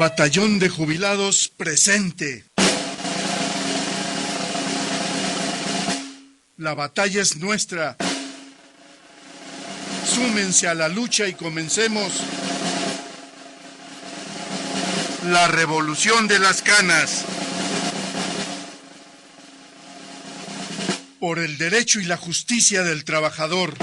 Batallón de Jubilados presente. La batalla es nuestra. Súmense a la lucha y comencemos la revolución de las canas. Por el derecho y la justicia del trabajador.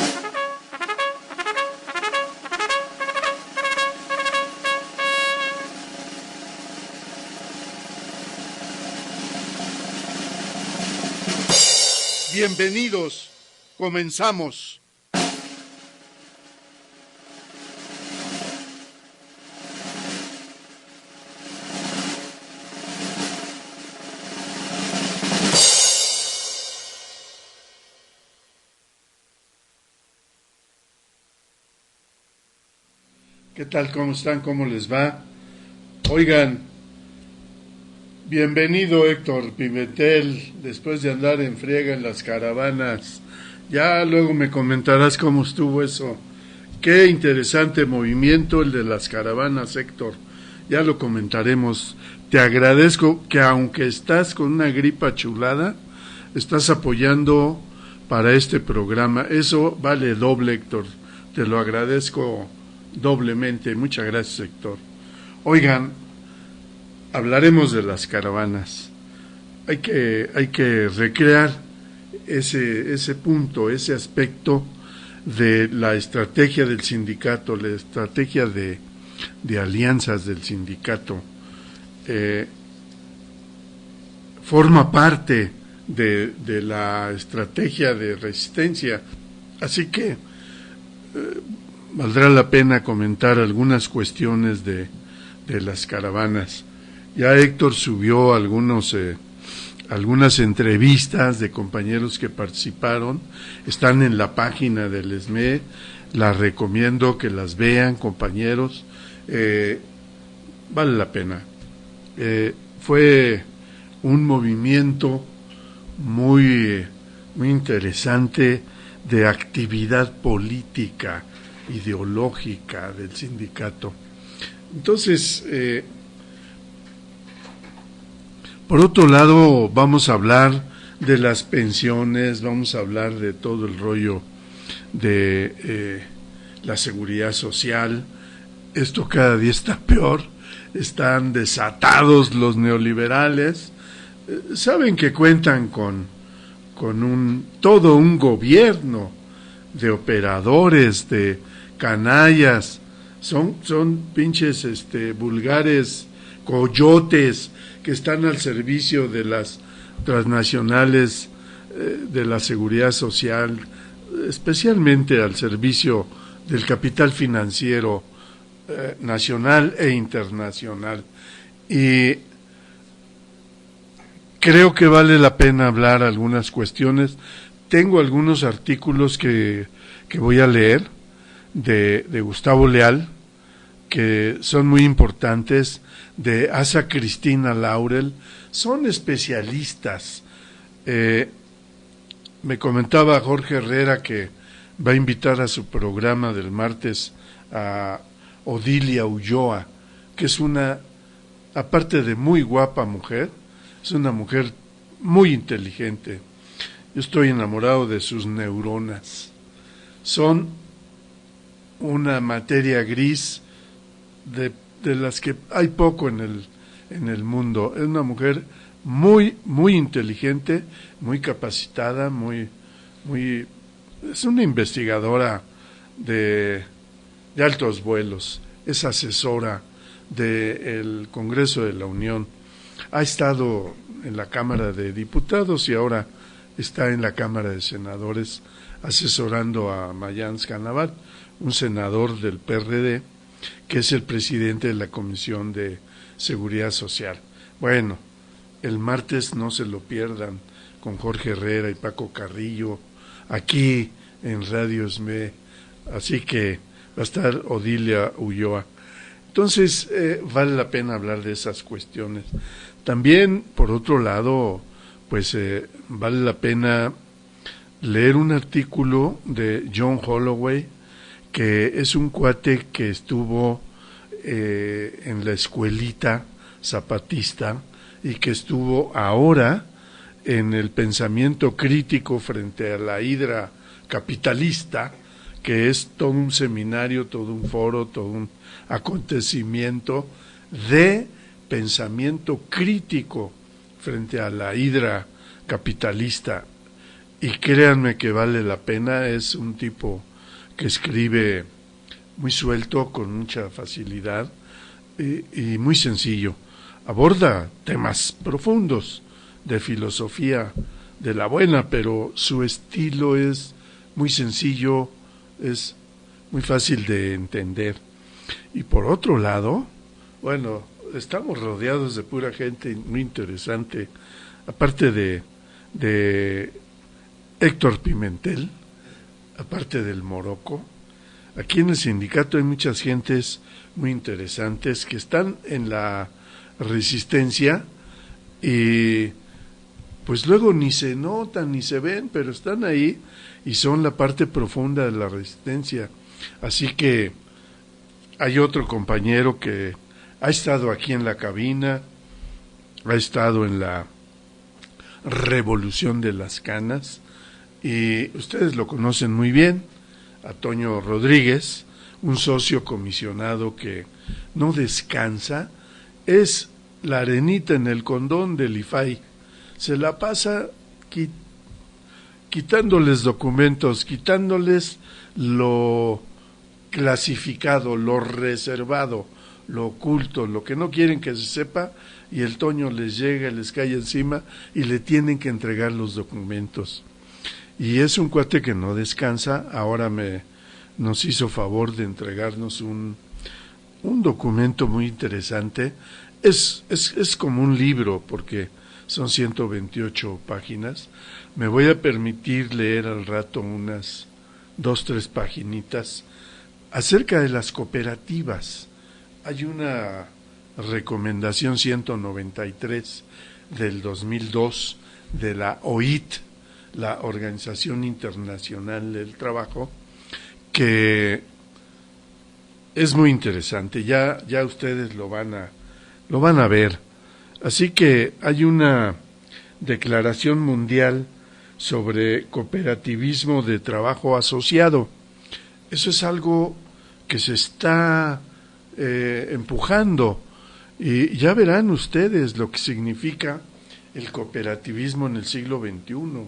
Bienvenidos, comenzamos. ¿Qué tal? ¿Cómo están? ¿Cómo les va? Oigan, bienvenido Héctor Pimentel, después de andar en friega en las caravanas. Ya luego me comentarás cómo estuvo eso. Qué interesante movimiento el de las caravanas, Héctor. Ya lo comentaremos. Te agradezco que aunque estás con una gripa chulada, estás apoyando para este programa. Eso vale doble, Héctor. Te lo agradezco doblemente. Muchas gracias, Héctor. Oigan, hablaremos de las caravanas. Hay que recrear ese punto, ese aspecto de la estrategia del sindicato, la estrategia de alianzas del sindicato. Forma parte de la estrategia de resistencia. Así que valdrá la pena comentar algunas cuestiones de las caravanas. Ya Héctor subió algunas entrevistas de compañeros que participaron, están en la página del SME, las recomiendo que las vean, compañeros, vale la pena. Fue un movimiento muy interesante de actividad política, ideológica del sindicato. Entonces, por otro lado, vamos a hablar de las pensiones, vamos a hablar de todo el rollo de la seguridad social. Esto cada día está peor, están desatados los neoliberales. Saben que cuentan con todo un gobierno de operadores, de canallas, son pinches vulgares coyotes que están al servicio de las transnacionales de la seguridad social, especialmente al servicio del capital financiero nacional e internacional. Y creo que vale la pena hablar algunas cuestiones. Tengo algunos artículos que voy a leer de Gustavo Leal, que son muy importantes, de Asa Cristina Laurel, son especialistas. Me comentaba Jorge Herrera que va a invitar a su programa del martes a Odilia Ulloa, que es una, aparte de muy guapa mujer, es una mujer muy inteligente. Yo estoy enamorado de sus neuronas. Son una materia gris de las que hay poco en el mundo. Es una mujer muy inteligente, muy capacitada, es una investigadora de altos vuelos, es asesora del Congreso de la Unión, ha estado en la Cámara de Diputados y ahora está en la Cámara de Senadores asesorando a Mayans Canaval, un senador del PRD, que es el presidente de la Comisión de Seguridad Social. Bueno, el martes no se lo pierdan con Jorge Herrera y Paco Carrillo, aquí en Radio SME, así que va a estar Odilia Ulloa. Entonces, vale la pena hablar de esas cuestiones. También, por otro lado, pues vale la pena leer un artículo de John Holloway, que es un cuate que estuvo en la escuelita zapatista y que estuvo ahora en el pensamiento crítico frente a la hidra capitalista, que es todo un seminario, todo un foro, todo un acontecimiento de pensamiento crítico frente a la hidra capitalista. Y créanme que vale la pena, es un tipo que escribe muy suelto, con mucha facilidad y muy sencillo. Aborda temas profundos de filosofía de la buena, pero su estilo es muy sencillo, es muy fácil de entender. Y por otro lado, bueno, estamos rodeados de pura gente muy interesante, aparte de Héctor Pimentel, aparte del Morocco. Aquí en el sindicato hay muchas gentes muy interesantes que están en la resistencia y pues luego ni se notan ni se ven, pero están ahí y son la parte profunda de la resistencia. Así que hay otro compañero que ha estado aquí en la cabina, ha estado en la revolución de las canas y ustedes lo conocen muy bien, a Toño Rodríguez, un socio comisionado que no descansa, es la arenita en el condón del IFAI, se la pasa quitándoles documentos, quitándoles lo clasificado, lo reservado, lo oculto, lo que no quieren que se sepa, y el Toño les llega, les cae encima y le tienen que entregar los documentos. Y es un cuate que no descansa. Ahora nos hizo favor de entregarnos un documento muy interesante. Es como un libro porque son 128 páginas. Me voy a permitir leer al rato unas 2-3 paginitas acerca de las cooperativas. Hay una recomendación 193 del 2002 de la OIT, la Organización Internacional del Trabajo, que es muy interesante. Ya ustedes lo van a ver. Así que hay una declaración mundial sobre cooperativismo de trabajo asociado. Eso es algo que se está empujando y ya verán ustedes lo que significa el cooperativismo en el siglo XXI,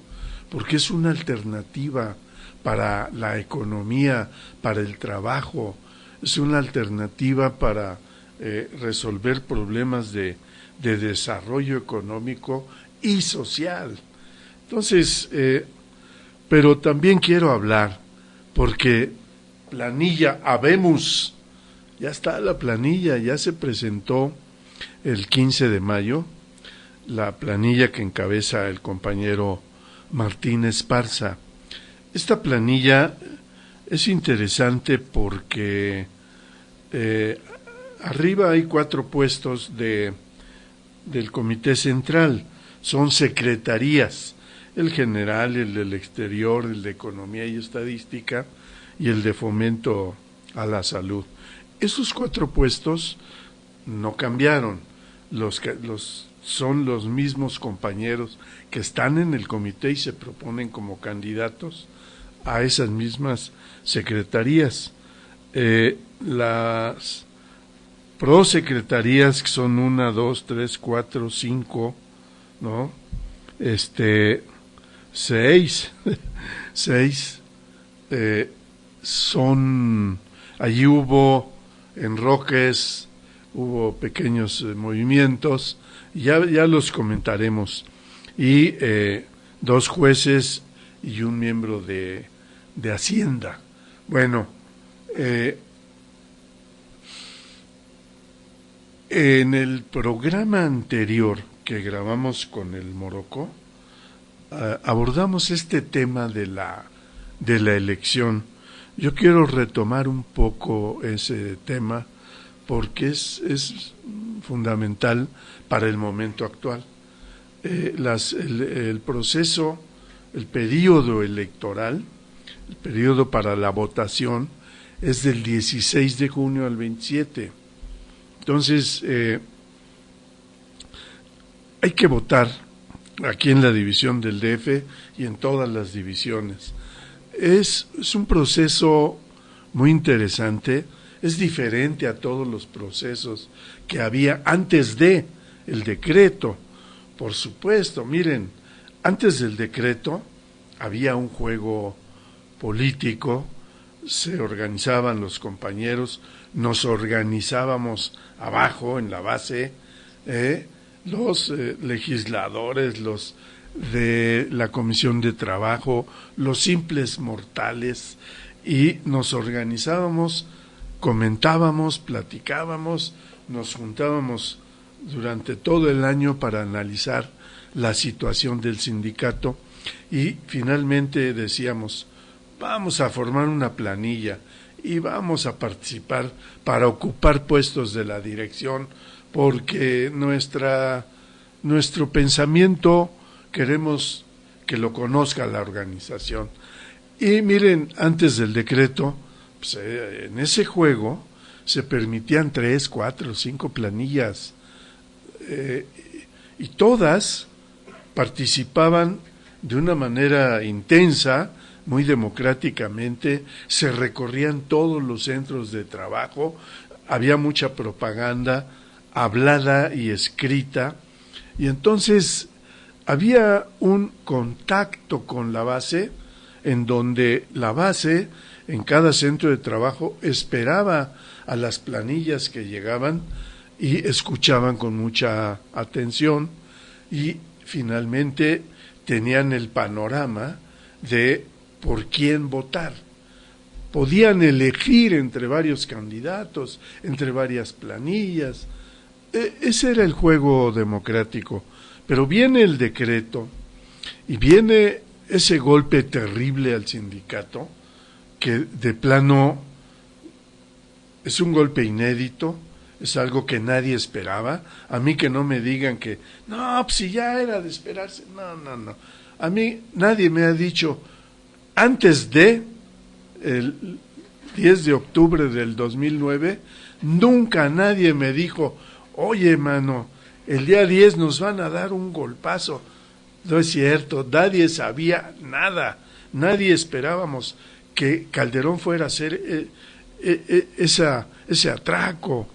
porque es una alternativa para la economía, para el trabajo, es una alternativa para resolver problemas de desarrollo económico y social. Entonces, pero también quiero hablar, porque planilla habemos, ya está la planilla, ya se presentó el 15 de mayo, la planilla que encabeza el compañero Martín Esparza. Esta planilla es interesante porque arriba hay 4 puestos del Comité Central, son secretarías, el general, el del exterior, el de Economía y Estadística y el de Fomento a la Salud. Esos 4 puestos no cambiaron, son los mismos compañeros que están en el comité y se proponen como candidatos a esas mismas secretarías. Las prosecretarías, que son 1, 2, 3, 4, 5, ¿no? 6 son, allí hubo enroques, hubo pequeños movimientos, ya los comentaremos, y 2 jueces y un miembro de Hacienda. Bueno, en el programa anterior que grabamos con el Morocco, abordamos este tema de la elección. Yo quiero retomar un poco ese tema porque es fundamental para el momento actual. El proceso, el periodo electoral, el periodo para la votación es del 16 de junio al 27. Entonces, hay que votar aquí en la división del DF y en todas las divisiones. Es un proceso muy interesante, es diferente a todos los procesos que había antes de el decreto. Por supuesto, miren, antes del decreto había un juego político, se organizaban los compañeros, nos organizábamos abajo en la base, los legisladores, los de la Comisión de Trabajo, los simples mortales, y nos organizábamos, comentábamos, platicábamos, nos juntábamos durante todo el año para analizar la situación del sindicato y finalmente decíamos, vamos a formar una planilla y vamos a participar para ocupar puestos de la dirección porque nuestro pensamiento queremos que lo conozca la organización. Y miren, antes del decreto, pues, en ese juego se permitían 3, 4, 5 planillas y todas participaban de una manera intensa, muy democráticamente, se recorrían todos los centros de trabajo, había mucha propaganda hablada y escrita, y entonces había un contacto con la base, en donde la base, en cada centro de trabajo, esperaba a las planillas que llegaban y escuchaban con mucha atención y finalmente tenían el panorama de por quién votar. Podían elegir entre varios candidatos, entre varias planillas. Ese era el juego democrático. Pero viene el decreto y viene ese golpe terrible al sindicato, que de plano es un golpe inédito, es algo que nadie esperaba. A mí que no me digan que, no, pues si ya era de esperarse, no. A mí nadie me ha dicho, antes de el 10 de octubre del 2009, nunca nadie me dijo, oye, mano, el día 10 nos van a dar un golpazo. No es cierto, nadie sabía nada, nadie esperábamos que Calderón fuera a hacer ese atraco.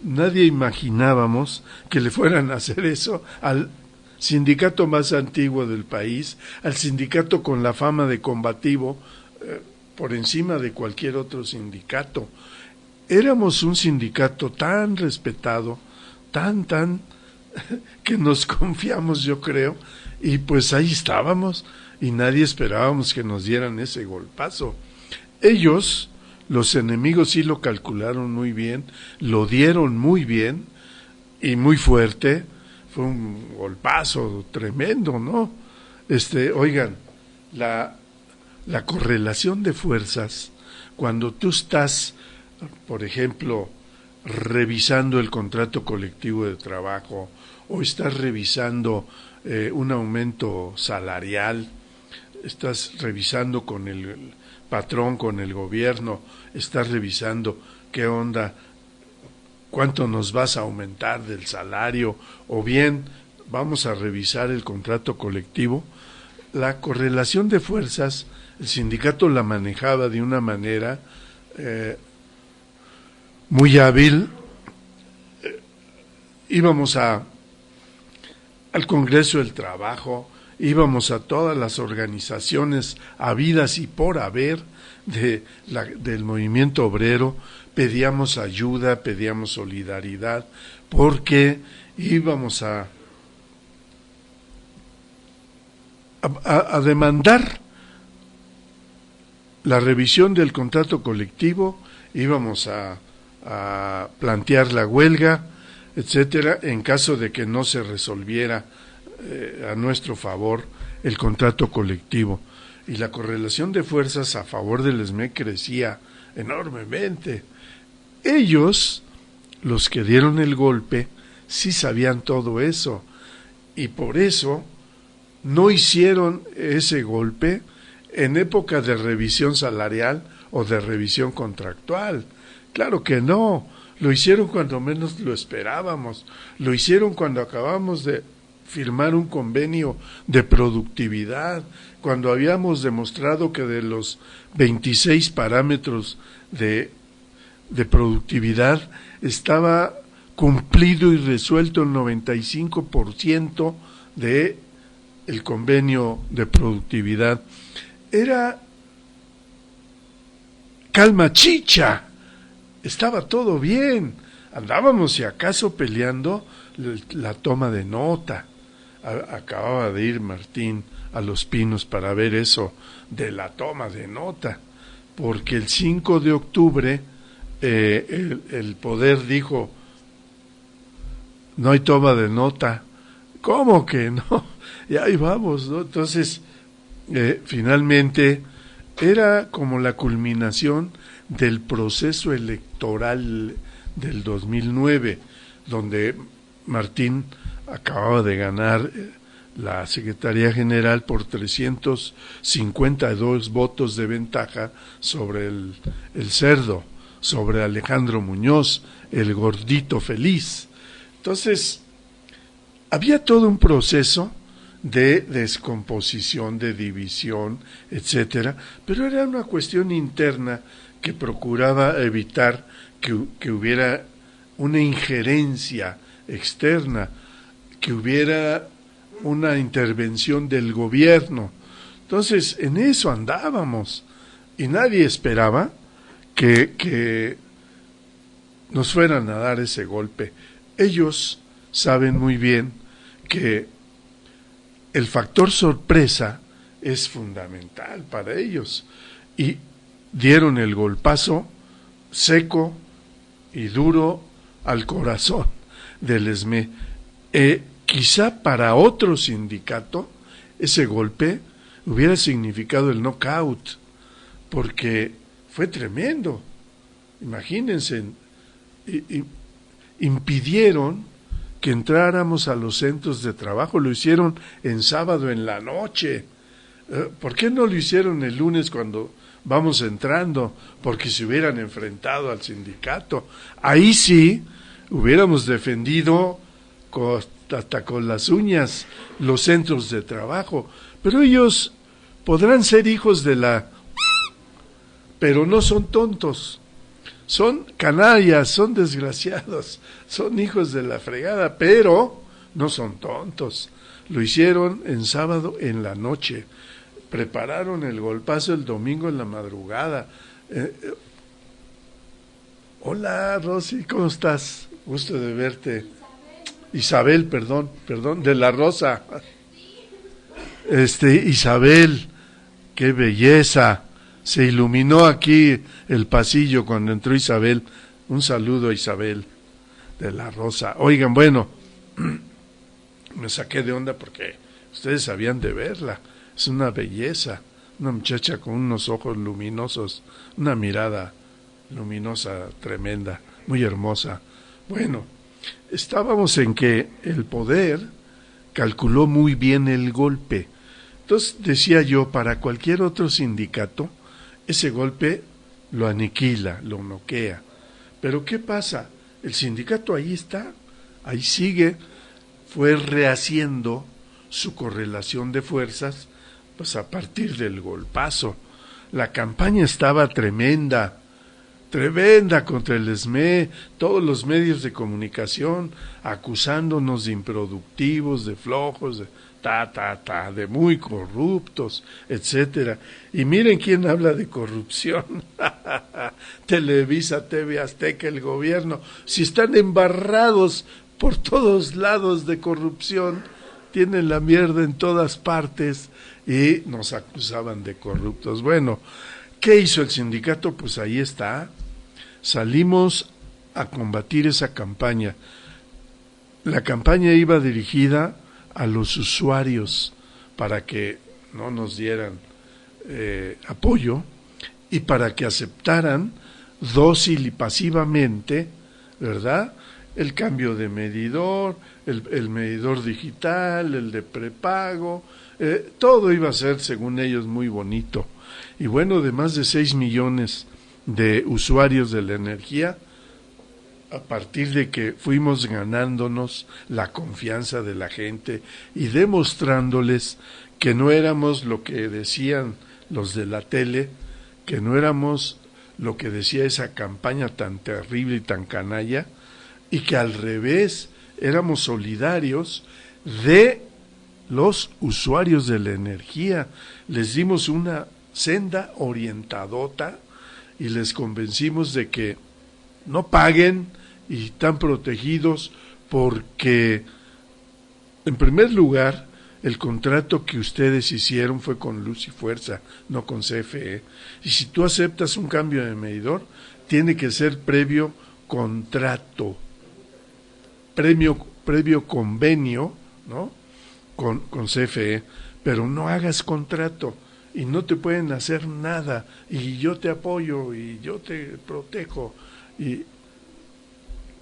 Nadie imaginábamos que le fueran a hacer eso al sindicato más antiguo del país, al sindicato con la fama de combativo por encima de cualquier otro sindicato. Éramos un sindicato tan respetado, tan que nos confiamos, yo creo, y pues ahí estábamos y nadie esperábamos que nos dieran ese golpazo. Ellos, los enemigos, sí lo calcularon muy bien, lo dieron muy bien y muy fuerte. Fue un golpazo tremendo, ¿no? Oigan, la correlación de fuerzas, cuando tú estás, por ejemplo, revisando el contrato colectivo de trabajo o estás revisando un aumento salarial, estás revisando con el patrón, con el gobierno, estás revisando qué onda, cuánto nos vas a aumentar del salario, o bien vamos a revisar el contrato colectivo. La correlación de fuerzas, el sindicato la manejaba de una manera muy hábil. Íbamos al Congreso del Trabajo, íbamos a todas las organizaciones habidas y por haber del movimiento obrero, pedíamos ayuda, pedíamos solidaridad, porque íbamos a demandar la revisión del contrato colectivo, íbamos a plantear la huelga, etcétera, en caso de que no se resolviera a nuestro favor el contrato colectivo. Y la correlación de fuerzas a favor del SME crecía enormemente. Ellos, los que dieron el golpe, sí sabían todo eso, y por eso no hicieron ese golpe en época de revisión salarial o de revisión contractual. Claro que no. lo hicieron cuando menos lo esperábamos, lo hicieron cuando acabamos de firmar un convenio de productividad, cuando habíamos demostrado que de los 26 parámetros de productividad estaba cumplido y resuelto el 95% de el convenio de productividad. Era calma chicha, estaba todo bien, andábamos si acaso peleando la toma de nota. Acababa de ir Martín a Los Pinos para ver eso de la toma de nota, porque el 5 de octubre el poder dijo, no hay toma de nota. ¿Cómo que no? Y ahí vamos, ¿no? Entonces, finalmente, era como la culminación del proceso electoral del 2009, donde Martín acababa de ganar la Secretaría General por 352 votos de ventaja sobre el cerdo, sobre Alejandro Muñoz, el gordito feliz. Entonces, había todo un proceso de descomposición, de división, etcétera, pero era una cuestión interna que procuraba evitar que hubiera una injerencia externa, que hubiera una intervención del gobierno. Entonces, en eso andábamos, y nadie esperaba que nos fueran a dar ese golpe. Ellos saben muy bien que el factor sorpresa es fundamental para ellos, y dieron el golpazo seco y duro al corazón del ESME. Quizá para otro sindicato ese golpe hubiera significado el knockout, porque fue tremendo. Imagínense, impidieron que entráramos a los centros de trabajo, lo hicieron en sábado en la noche. ¿Por qué no lo hicieron el lunes cuando vamos entrando? Porque se hubieran enfrentado al sindicato. Ahí sí hubiéramos defendido hasta con las uñas los centros de trabajo, pero ellos podrán ser hijos de pero no son tontos, son canallas, son desgraciados, son hijos de la fregada, pero no son tontos. Lo hicieron en sábado en la noche, prepararon el golpazo el domingo en la madrugada. Hola Rosy, ¿cómo estás? Gusto de verte. Isabel, perdón, de la Rosa. Isabel, qué belleza. Se iluminó aquí el pasillo cuando entró Isabel. Un saludo a Isabel de la Rosa. Oigan, bueno, me saqué de onda porque ustedes sabían de verla. Es una belleza, una muchacha con unos ojos luminosos, una mirada luminosa, tremenda, muy hermosa. Bueno, estábamos en que el poder calculó muy bien el golpe. Entonces, decía yo, para cualquier otro sindicato, ese golpe lo aniquila, lo noquea. Pero ¿qué pasa? El sindicato ahí está, ahí sigue, fue rehaciendo su correlación de fuerzas, pues a partir del golpazo. La campaña estaba tremenda contra el ESME, todos los medios de comunicación acusándonos de improductivos, de flojos, de muy corruptos, etcétera. Y miren quién habla de corrupción. Televisa, TV Azteca, el gobierno, si están embarrados por todos lados de corrupción, tienen la mierda en todas partes y nos acusaban de corruptos. Bueno, ¿qué hizo el sindicato? Pues ahí está. Salimos a combatir esa campaña. La campaña iba dirigida a los usuarios para que no nos dieran apoyo y para que aceptaran dócil y pasivamente, ¿verdad?, el cambio de medidor, el medidor digital, el de prepago, todo iba a ser, según ellos, muy bonito. Y bueno, de más de 6 millones de usuarios de la energía, a partir de que fuimos ganándonos la confianza de la gente y demostrándoles que no éramos lo que decían los de la tele, que no éramos lo que decía esa campaña tan terrible y tan canalla, y que al revés éramos solidarios de los usuarios de la energía. Les dimos una senda orientadota y les convencimos de que no paguen y están protegidos porque, en primer lugar, el contrato que ustedes hicieron fue con Luz y Fuerza, no con CFE. Y si tú aceptas un cambio de medidor, tiene que ser previo contrato, previo convenio, ¿no? Con CFE, pero no hagas contrato y no te pueden hacer nada y yo te apoyo y yo te protejo. ¿Y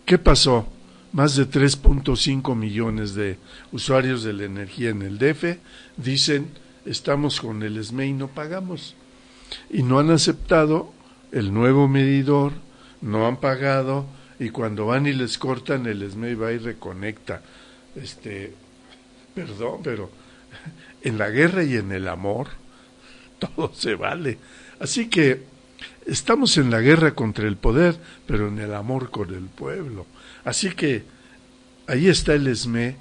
qué pasó? Más de 3.5 millones de usuarios de la energía en el DF dicen, estamos con el SME y no pagamos. Y no han aceptado el nuevo medidor, no han pagado, y cuando van y les cortan, el SME va y reconecta. Perdón, pero en la guerra y en el amor todo se vale. Así que estamos en la guerra contra el poder, pero en el amor con el pueblo. Así que ahí está el SME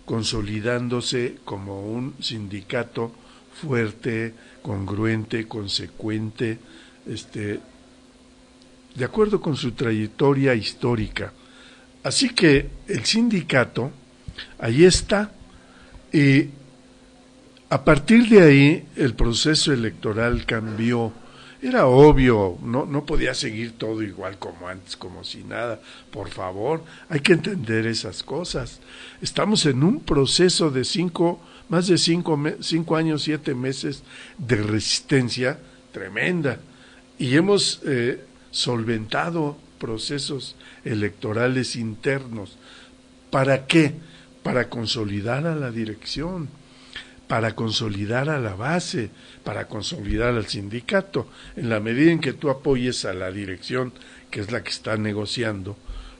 consolidándose como un sindicato fuerte, congruente, consecuente, de acuerdo con su trayectoria histórica. Así que el sindicato ahí está, y a partir de ahí el proceso electoral cambió. Era obvio, no podía seguir todo igual como antes, como si nada. Por favor, hay que entender esas cosas. Estamos en un proceso de más de 5 años, 7 meses de resistencia tremenda. Y hemos solventado procesos electorales internos. ¿Para qué? Para consolidar a la dirección, para consolidar a la base, para consolidar al sindicato. En la medida en que tú apoyes a la dirección, que es la que está negociando,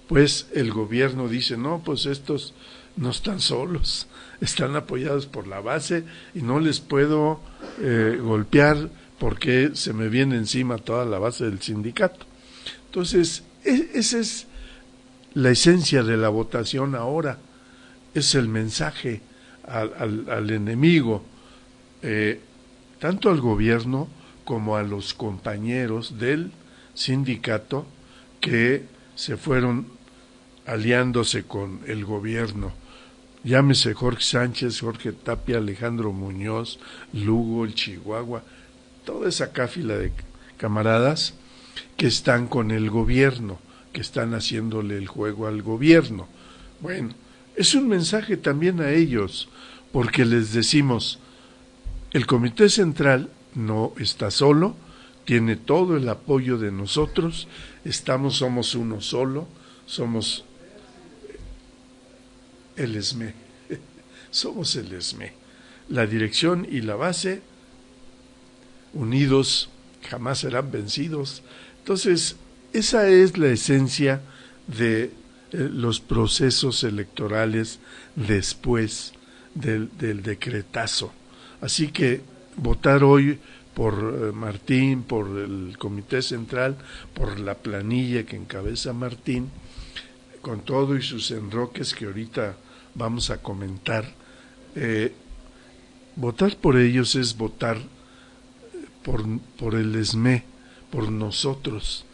pues el gobierno dice, no, pues estos no están solos, están apoyados por la base y no les puedo golpear porque se me viene encima toda la base del sindicato. Entonces, esa es la esencia de la votación ahora, es el mensaje al enemigo, tanto al gobierno como a los compañeros del sindicato que se fueron aliándose con el gobierno. Llámese Jorge Sánchez, Jorge Tapia, Alejandro Muñoz, Lugo, el Chihuahua, toda esa cáfila de camaradas que están con el gobierno, que están haciéndole el juego al gobierno. Bueno, es un mensaje también a ellos, porque les decimos, el Comité Central no está solo, tiene todo el apoyo de nosotros, somos uno solo, somos el SME, somos el SME, la dirección y la base, unidos jamás serán vencidos. Entonces, esa es la esencia de los procesos electorales después del decretazo. Así que votar hoy por Martín, por el Comité Central, por la planilla que encabeza Martín, con todo y sus enroques que ahorita vamos a comentar, votar por ellos es votar por el SME, por nosotros,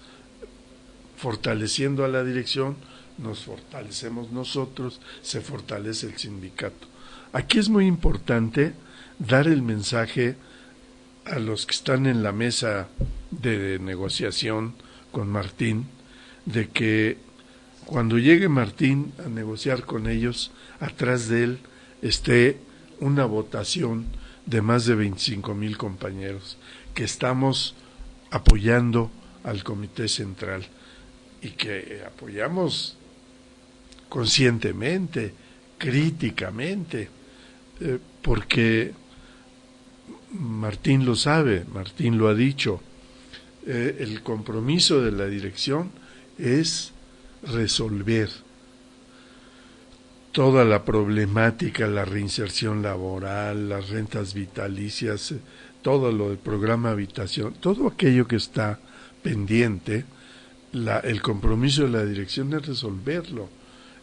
fortaleciendo a la dirección, nos fortalecemos nosotros, se fortalece el sindicato. Aquí es muy importante dar el mensaje a los que están en la mesa de negociación con Martín, de que cuando llegue Martín a negociar con ellos, atrás de él esté una votación de más de 25,000 compañeros, que estamos apoyando al Comité Central y que apoyamos conscientemente, críticamente, porque Martín lo sabe, Martín lo ha dicho, el compromiso de la dirección es resolver toda la problemática, la reinserción laboral, las rentas vitalicias, todo lo del programa habitación, todo aquello que está pendiente, el compromiso de la dirección es resolverlo.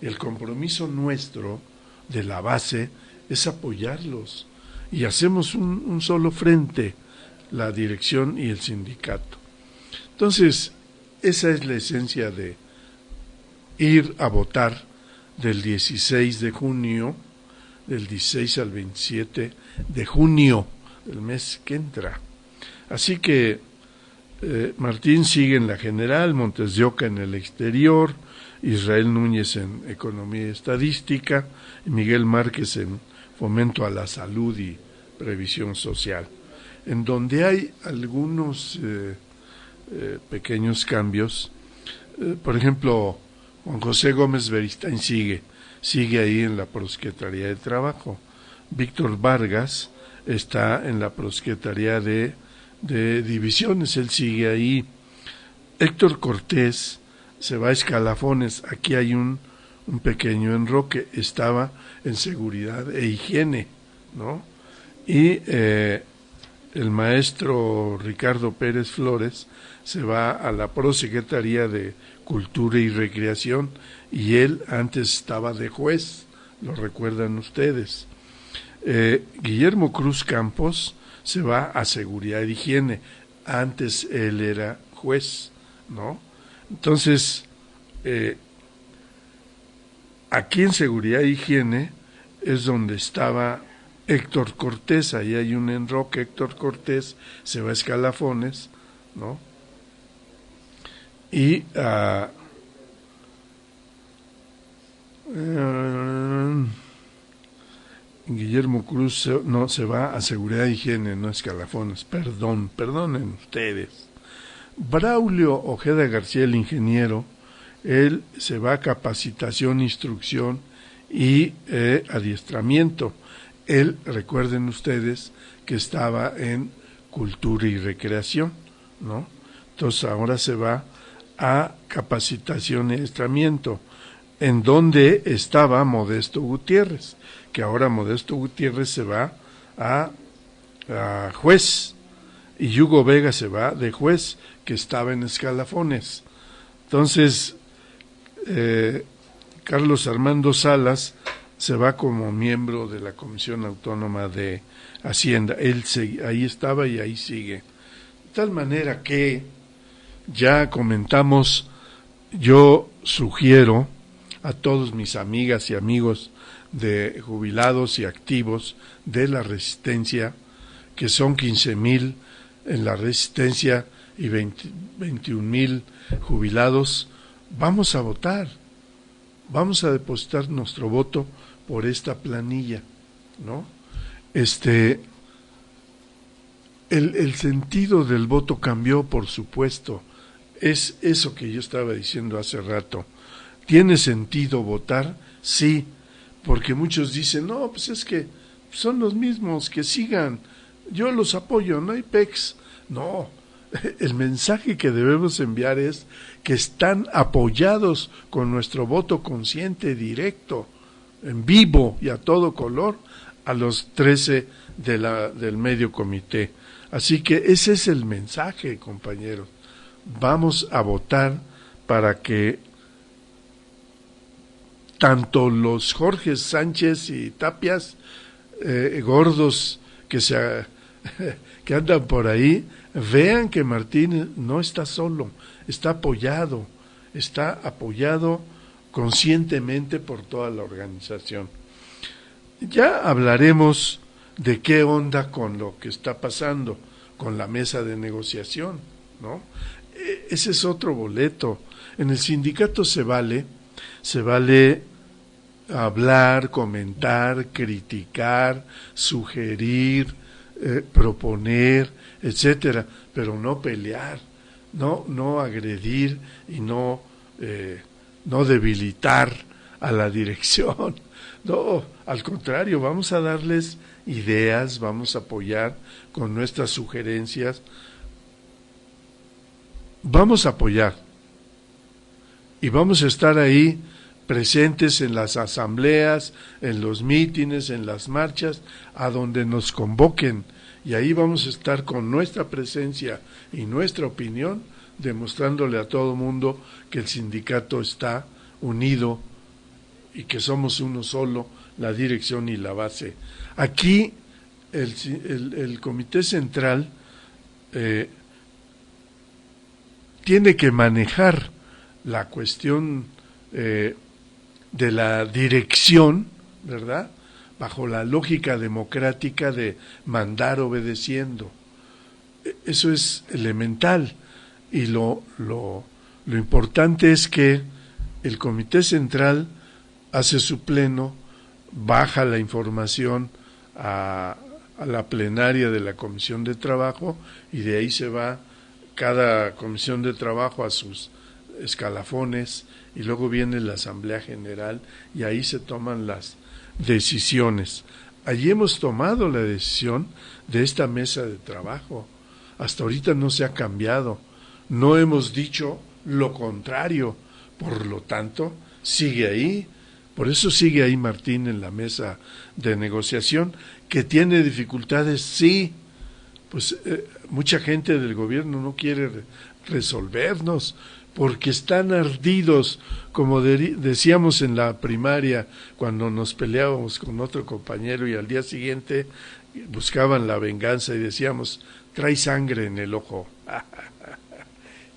El compromiso nuestro de la base es apoyarlos y hacemos un solo frente, la dirección y el sindicato. Entonces, esa es la esencia de ir a votar del 16 de junio, del 16 al 27 de junio, el mes que entra. Así que Martín sigue en la general, Montes de Oca en el exterior, Israel Núñez en economía y estadística, y Miguel Márquez en fomento a la salud y previsión social, en donde hay algunos pequeños cambios. Por ejemplo, Juan José Gómez Beristain sigue ahí en la Prosecretaría de Trabajo. Víctor Vargas está en la Prosecretaría de Divisiones, él sigue ahí. Héctor Cortés se va a Escalafones, aquí hay un pequeño enroque, estaba en seguridad e higiene, ¿no? Y el maestro Ricardo Pérez Flores se va a la Prosecretaría de Cultura y Recreación, y él antes estaba de juez, lo recuerdan ustedes. Guillermo Cruz Campos se va a Seguridad e Higiene, antes él era juez, ¿no? Entonces, aquí en Seguridad e Higiene es donde estaba Héctor Cortés, ahí hay un enroque. Héctor Cortés se va a Escalafones, ¿no? Y Guillermo Cruz se va a Seguridad e Higiene, no a Escalafones, perdonen ustedes. Braulio Ojeda García, el ingeniero, él se va a Capacitación, Instrucción y Adiestramiento. Él, recuerden ustedes, que estaba en Cultura y Recreación, ¿no? Entonces ahora se va a Capacitación y Adiestramiento, en donde estaba Modesto Gutiérrez, que ahora Modesto Gutiérrez se va a juez, y Hugo Vega se va de juez, que estaba en Escalafones. Entonces, Carlos Armando Salas se va como miembro de la Comisión Autónoma de Hacienda. Él ahí estaba y ahí sigue. De tal manera que, ya comentamos, yo sugiero a todos mis amigas y amigos de jubilados y activos de la Resistencia, que son 15,000 en la Resistencia y 21,000 jubilados, vamos a votar, vamos a depositar nuestro voto por esta planilla, ¿no? El sentido del voto cambió, por supuesto. Es eso que yo estaba diciendo hace rato. ¿Tiene sentido votar? Sí, porque muchos dicen, no, pues es que son los mismos, que sigan, yo los apoyo, no hay PEX. No, el mensaje que debemos enviar es que están apoyados con nuestro voto consciente, directo, en vivo y a todo color, a los 13 del medio comité. Así que ese es el mensaje, compañeros. Vamos a votar para que tanto los Jorge Sánchez y Tapias, gordos que andan por ahí, vean que Martín no está solo, está apoyado conscientemente por toda la organización. Ya hablaremos de qué onda con lo que está pasando con la mesa de negociación, ¿no? Ese es otro boleto. En el sindicato se vale hablar, comentar, criticar, sugerir, proponer, etcétera, pero no pelear, no agredir y no debilitar a la dirección. No, al contrario, vamos a darles ideas, vamos a apoyar con nuestras sugerencias, vamos a apoyar, y vamos a estar ahí presentes en las asambleas, en los mítines, en las marchas, a donde nos convoquen, y ahí vamos a estar con nuestra presencia y nuestra opinión, demostrándole a todo mundo que el sindicato está unido y que somos uno solo, la dirección y la base. Aquí el Comité Central tiene que manejar la cuestión de la dirección, ¿verdad?, bajo la lógica democrática de mandar obedeciendo. Eso es elemental, y lo importante es que el Comité Central hace su pleno, baja la información a la plenaria de la Comisión de Trabajo, y de ahí se va cada Comisión de Trabajo a sus escalafones, y luego viene la Asamblea General, y ahí se toman las decisiones. Allí hemos tomado la decisión de esta mesa de trabajo. Hasta ahorita no se ha cambiado. No hemos dicho lo contrario. Por lo tanto, sigue ahí. Por eso sigue ahí Martín en la mesa de negociación, que tiene dificultades, sí. Pues mucha gente del gobierno no quiere resolvernos, porque están ardidos, como decíamos en la primaria, cuando nos peleábamos con otro compañero y al día siguiente buscaban la venganza y decíamos, trae sangre en el ojo.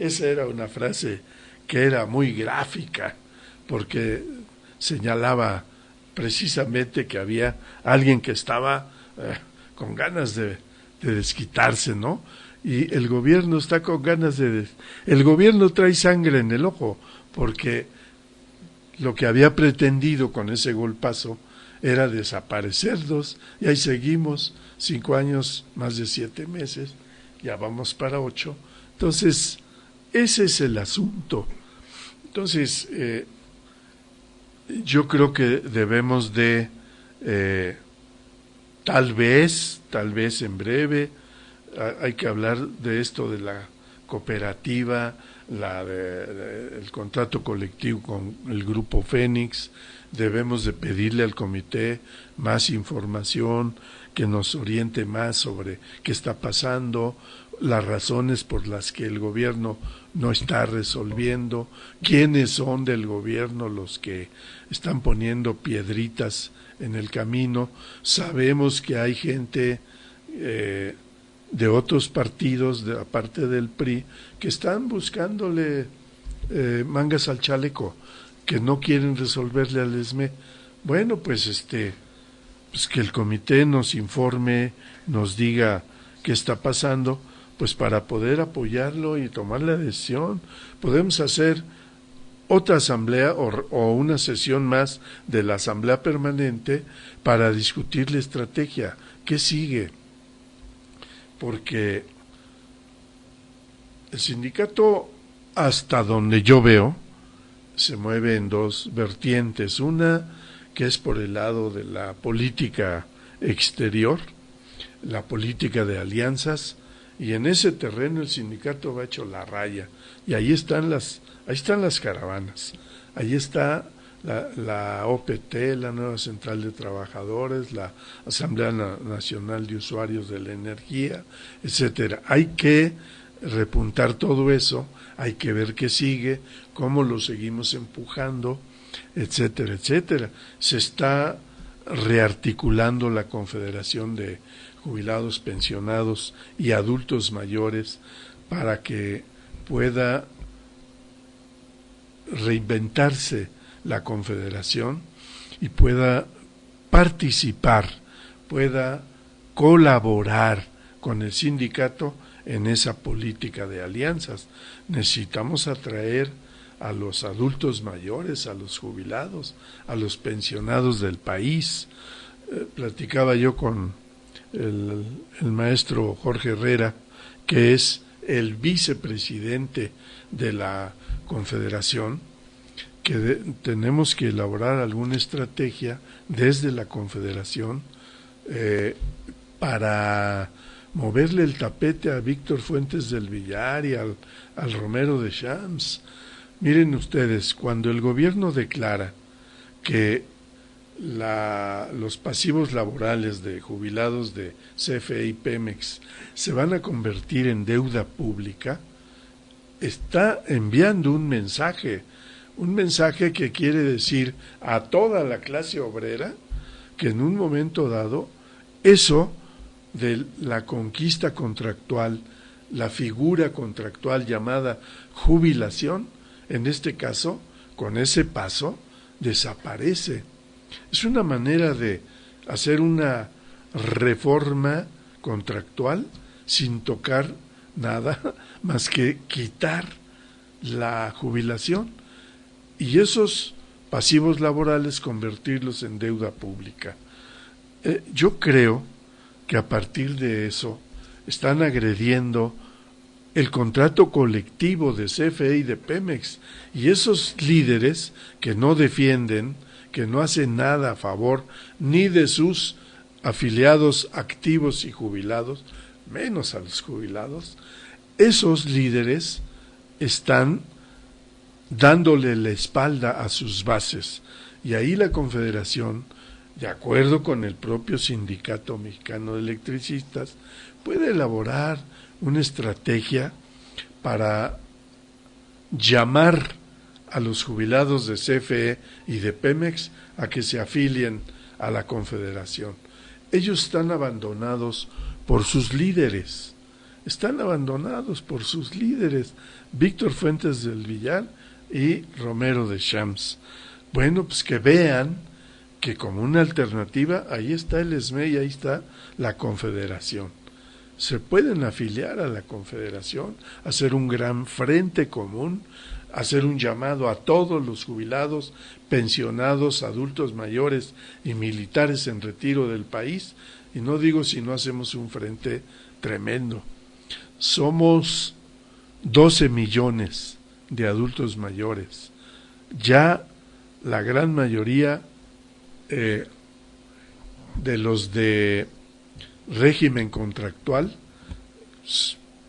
Esa era una frase que era muy gráfica, porque señalaba precisamente que había alguien que estaba con ganas de desquitarse, ¿no? Y el gobierno está con ganas el gobierno trae sangre en el ojo, porque lo que había pretendido con ese golpazo era desaparecerlos, y ahí seguimos, 5 años, más de 7 meses, ya vamos para 8. Entonces, ese es el asunto. Entonces, yo creo que debemos de, tal vez en breve, hay que hablar de esto de la cooperativa, el contrato colectivo con el Grupo Fénix. Debemos de pedirle al comité más información, que nos oriente más sobre qué está pasando, las razones por las que el gobierno no está resolviendo, quiénes son del gobierno los que están poniendo piedritas en el camino. Sabemos que hay gente de otros partidos, aparte del PRI, que están buscándole mangas al chaleco, que no quieren resolverle al ESME. Bueno, pues que el comité nos informe, nos diga qué está pasando, pues para poder apoyarlo y tomar la decisión. Podemos hacer otra asamblea o una sesión más de la asamblea permanente para discutir la estrategia. ¿Qué sigue? Porque el sindicato, hasta donde yo veo, se mueve en dos vertientes. Una que es por el lado de la política exterior, la política de alianzas, y en ese terreno el sindicato va hecho la raya, y ahí están las caravanas, ahí está la OPT, la Nueva Central de Trabajadores, la Asamblea Nacional de Usuarios de la Energía, etcétera. Hay que repuntar todo eso, hay que ver qué sigue, cómo lo seguimos empujando, etcétera, etcétera. Se está rearticulando la Confederación de Jubilados, Pensionados y Adultos Mayores para que pueda reinventarse la Confederación y pueda participar, pueda colaborar con el sindicato en esa política de alianzas. Necesitamos atraer a los adultos mayores, a los jubilados, a los pensionados del país. Platicaba yo con el maestro Jorge Herrera, que es el vicepresidente de la Confederación, que tenemos que elaborar alguna estrategia desde la Confederación para moverle el tapete a Víctor Fuentes del Villar y al Romero de Champs. Miren ustedes, cuando el gobierno declara que los pasivos laborales de jubilados de CFE y Pemex se van a convertir en deuda pública, está enviando un mensaje que quiere decir a toda la clase obrera que en un momento dado eso de la conquista contractual, la figura contractual llamada jubilación, en este caso, con ese paso, desaparece. Es una manera de hacer una reforma contractual sin tocar nada más que quitar la jubilación y esos pasivos laborales convertirlos en deuda pública. Yo creo que a partir de eso están agrediendo el contrato colectivo de CFE y de Pemex, y esos líderes que no defienden, que no hacen nada a favor ni de sus afiliados activos y jubilados, menos a los jubilados, esos líderes están dándole la espalda a sus bases. Y ahí la Confederación, de acuerdo con el propio Sindicato Mexicano de Electricistas, puede elaborar una estrategia para llamar a los jubilados de CFE y de Pemex a que se afilien a la Confederación. Ellos están abandonados por sus líderes, Víctor Fuentes del Villar y Romero de Champs. Bueno, pues que vean que como una alternativa, ahí está el ESME y ahí está la Confederación. Se pueden afiliar a la Confederación, hacer un gran frente común, hacer un llamado a todos los jubilados, pensionados, adultos mayores y militares en retiro del país, y no digo si no hacemos un frente tremendo. Somos 12 millones de adultos mayores. Ya la gran mayoría de los de régimen contractual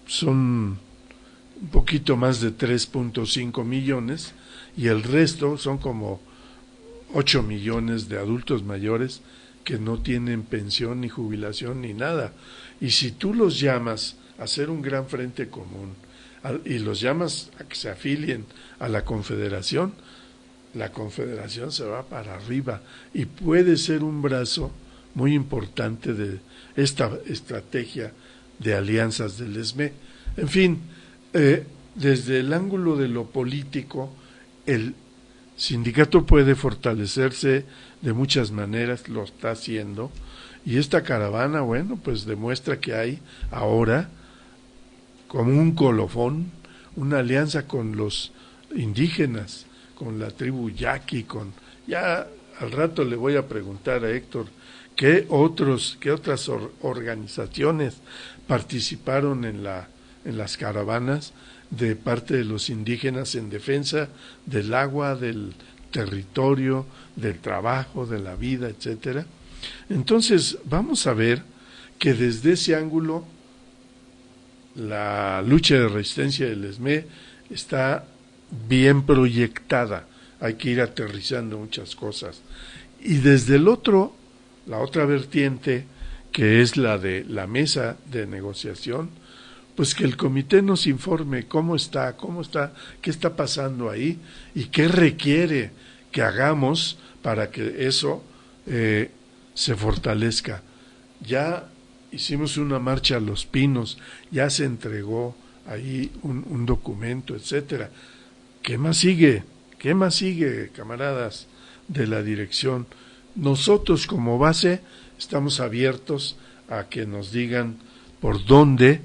son un poquito más de 3.5 millones y el resto son como 8 millones de adultos mayores que no tienen pensión ni jubilación ni nada. Y si tú los llamas a hacer un gran frente común y los llamas a que se afilien a la Confederación se va para arriba y puede ser un brazo muy importante de esta estrategia de alianzas del ESME. En fin, desde el ángulo de lo político, el sindicato puede fortalecerse de muchas maneras, lo está haciendo, y esta caravana, bueno, pues demuestra que hay ahora como un colofón, una alianza con los indígenas, con la tribu yaqui, ya al rato le voy a preguntar a Héctor qué otras organizaciones participaron en las caravanas de parte de los indígenas en defensa del agua, del territorio, del trabajo, de la vida, etcétera. Entonces, vamos a ver que desde ese ángulo la lucha de resistencia del ESME está bien proyectada. Hay que ir aterrizando muchas cosas. Y desde el otro, la otra vertiente, que es la de la mesa de negociación, pues que el comité nos informe cómo está, qué está pasando ahí y qué requiere que hagamos para que eso se fortalezca. Ya hicimos una marcha a Los Pinos, ya se entregó ahí un documento, etcétera. ¿Qué más sigue? ¿Qué más sigue, camaradas de la dirección? Nosotros como base estamos abiertos a que nos digan por dónde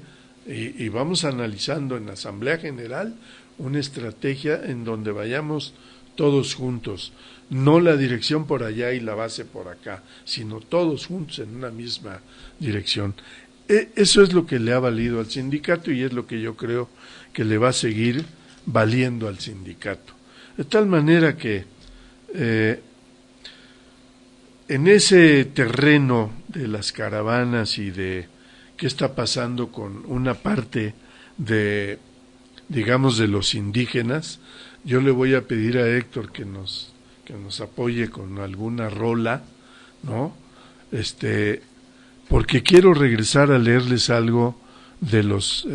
y vamos analizando en la Asamblea General una estrategia en donde vayamos todos juntos, no la dirección por allá y la base por acá, sino todos juntos en una misma dirección. Eso es lo que le ha valido al sindicato y es lo que yo creo que le va a seguir valiendo al sindicato. De tal manera que en ese terreno de las caravanas y de qué está pasando con una parte de digamos, de los indígenas, yo le voy a pedir a Héctor que nos apoye con alguna rola, ¿no? Porque quiero regresar a leerles algo de los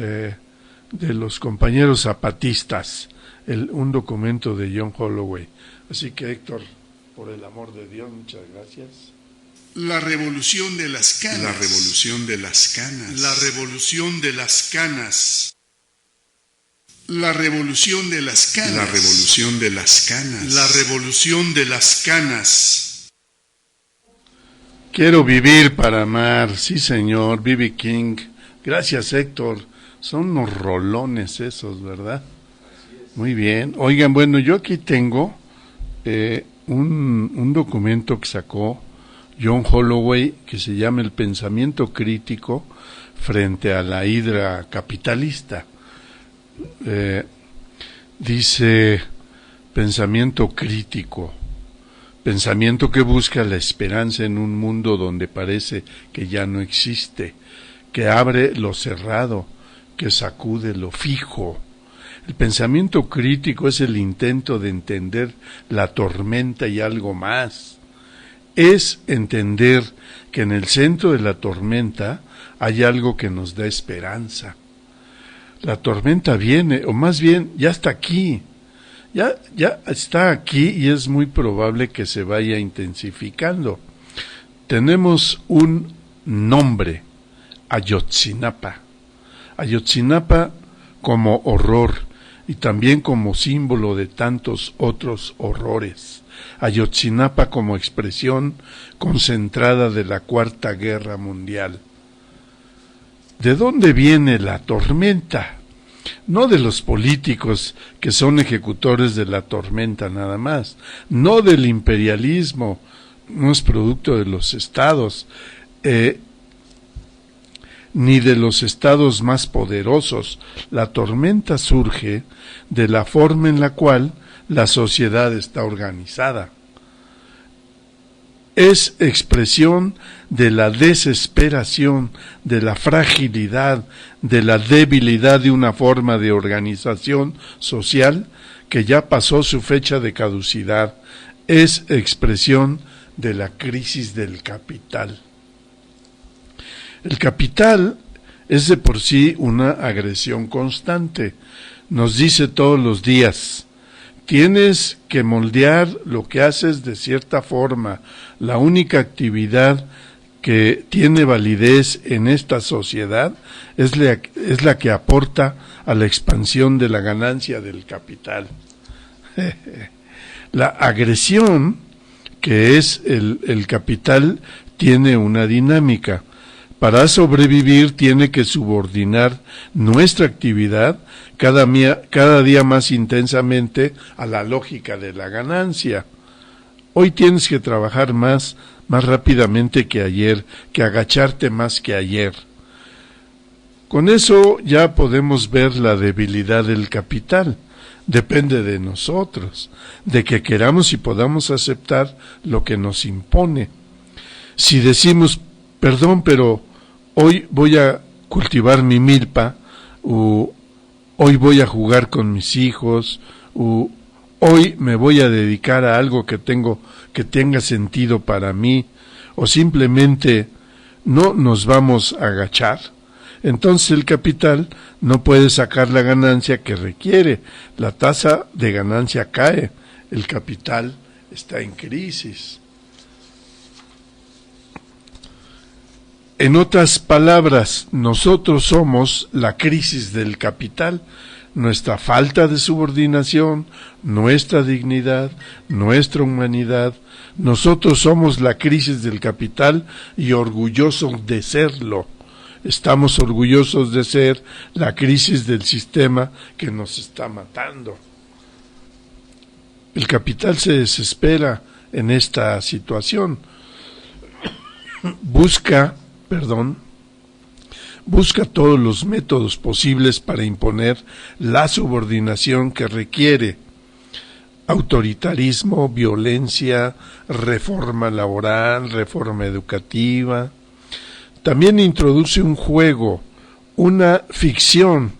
compañeros zapatistas, un documento de John Holloway. Así que, Héctor, por el amor de Dios, muchas gracias. La revolución de las canas. La revolución de las canas. La revolución de las canas. La revolución de las canas. La revolución de las canas. La revolución de las canas. Quiero vivir para amar, sí señor, B.B. King. Gracias, Héctor. Son unos rolones esos, ¿verdad? Muy bien. Oigan, bueno, yo aquí tengo un documento que sacó John Holloway que se llama El pensamiento crítico frente a la hidra capitalista. Dice pensamiento crítico, pensamiento que busca la esperanza en un mundo donde parece que ya no existe, que abre lo cerrado, que sacude lo fijo. El pensamiento crítico es el intento de entender la tormenta y algo más. Es entender que en el centro de la tormenta hay algo que nos da esperanza. La tormenta viene, o más bien ya está aquí, ya está aquí y es muy probable que se vaya intensificando. Tenemos un nombre, Ayotzinapa. Ayotzinapa como horror y también como símbolo de tantos otros horrores. Ayotzinapa como expresión concentrada de la Cuarta Guerra Mundial. ¿De dónde viene la tormenta? No de los políticos que son ejecutores de la tormenta nada más, no del imperialismo, no es producto de los estados, ni de los estados más poderosos. La tormenta surge de la forma en la cual la sociedad está organizada. Es expresión de la desesperación, de la fragilidad, de la debilidad de una forma de organización social que ya pasó su fecha de caducidad. Es expresión de la crisis del capital. El capital es de por sí una agresión constante. Nos dice todos los días: tienes que moldear lo que haces de cierta forma. La única actividad que tiene validez en esta sociedad es la que aporta a la expansión de la ganancia del capital. La agresión, que es el capital, tiene una dinámica. Para sobrevivir tiene que subordinar nuestra actividad cada día más intensamente a la lógica de la ganancia. Hoy tienes que trabajar más rápidamente que ayer, que agacharte más que ayer. Con eso ya podemos ver la debilidad del capital. Depende de nosotros, de que queramos y podamos aceptar lo que nos impone. Si decimos, perdón, pero hoy voy a cultivar mi milpa, o hoy voy a jugar con mis hijos, o hoy me voy a dedicar a algo que tenga sentido para mí, o simplemente no nos vamos a agachar, entonces el capital no puede sacar la ganancia que requiere. La tasa de ganancia cae, el capital está en crisis. En otras palabras, nosotros somos la crisis del capital, nuestra falta de subordinación, nuestra dignidad, nuestra humanidad. Nosotros somos la crisis del capital y orgullosos de serlo. Estamos orgullosos de ser la crisis del sistema que nos está matando. El capital se desespera en esta situación. Busca todos los métodos posibles para imponer la subordinación que requiere: autoritarismo, violencia, reforma laboral, reforma educativa. También introduce un juego, una ficción.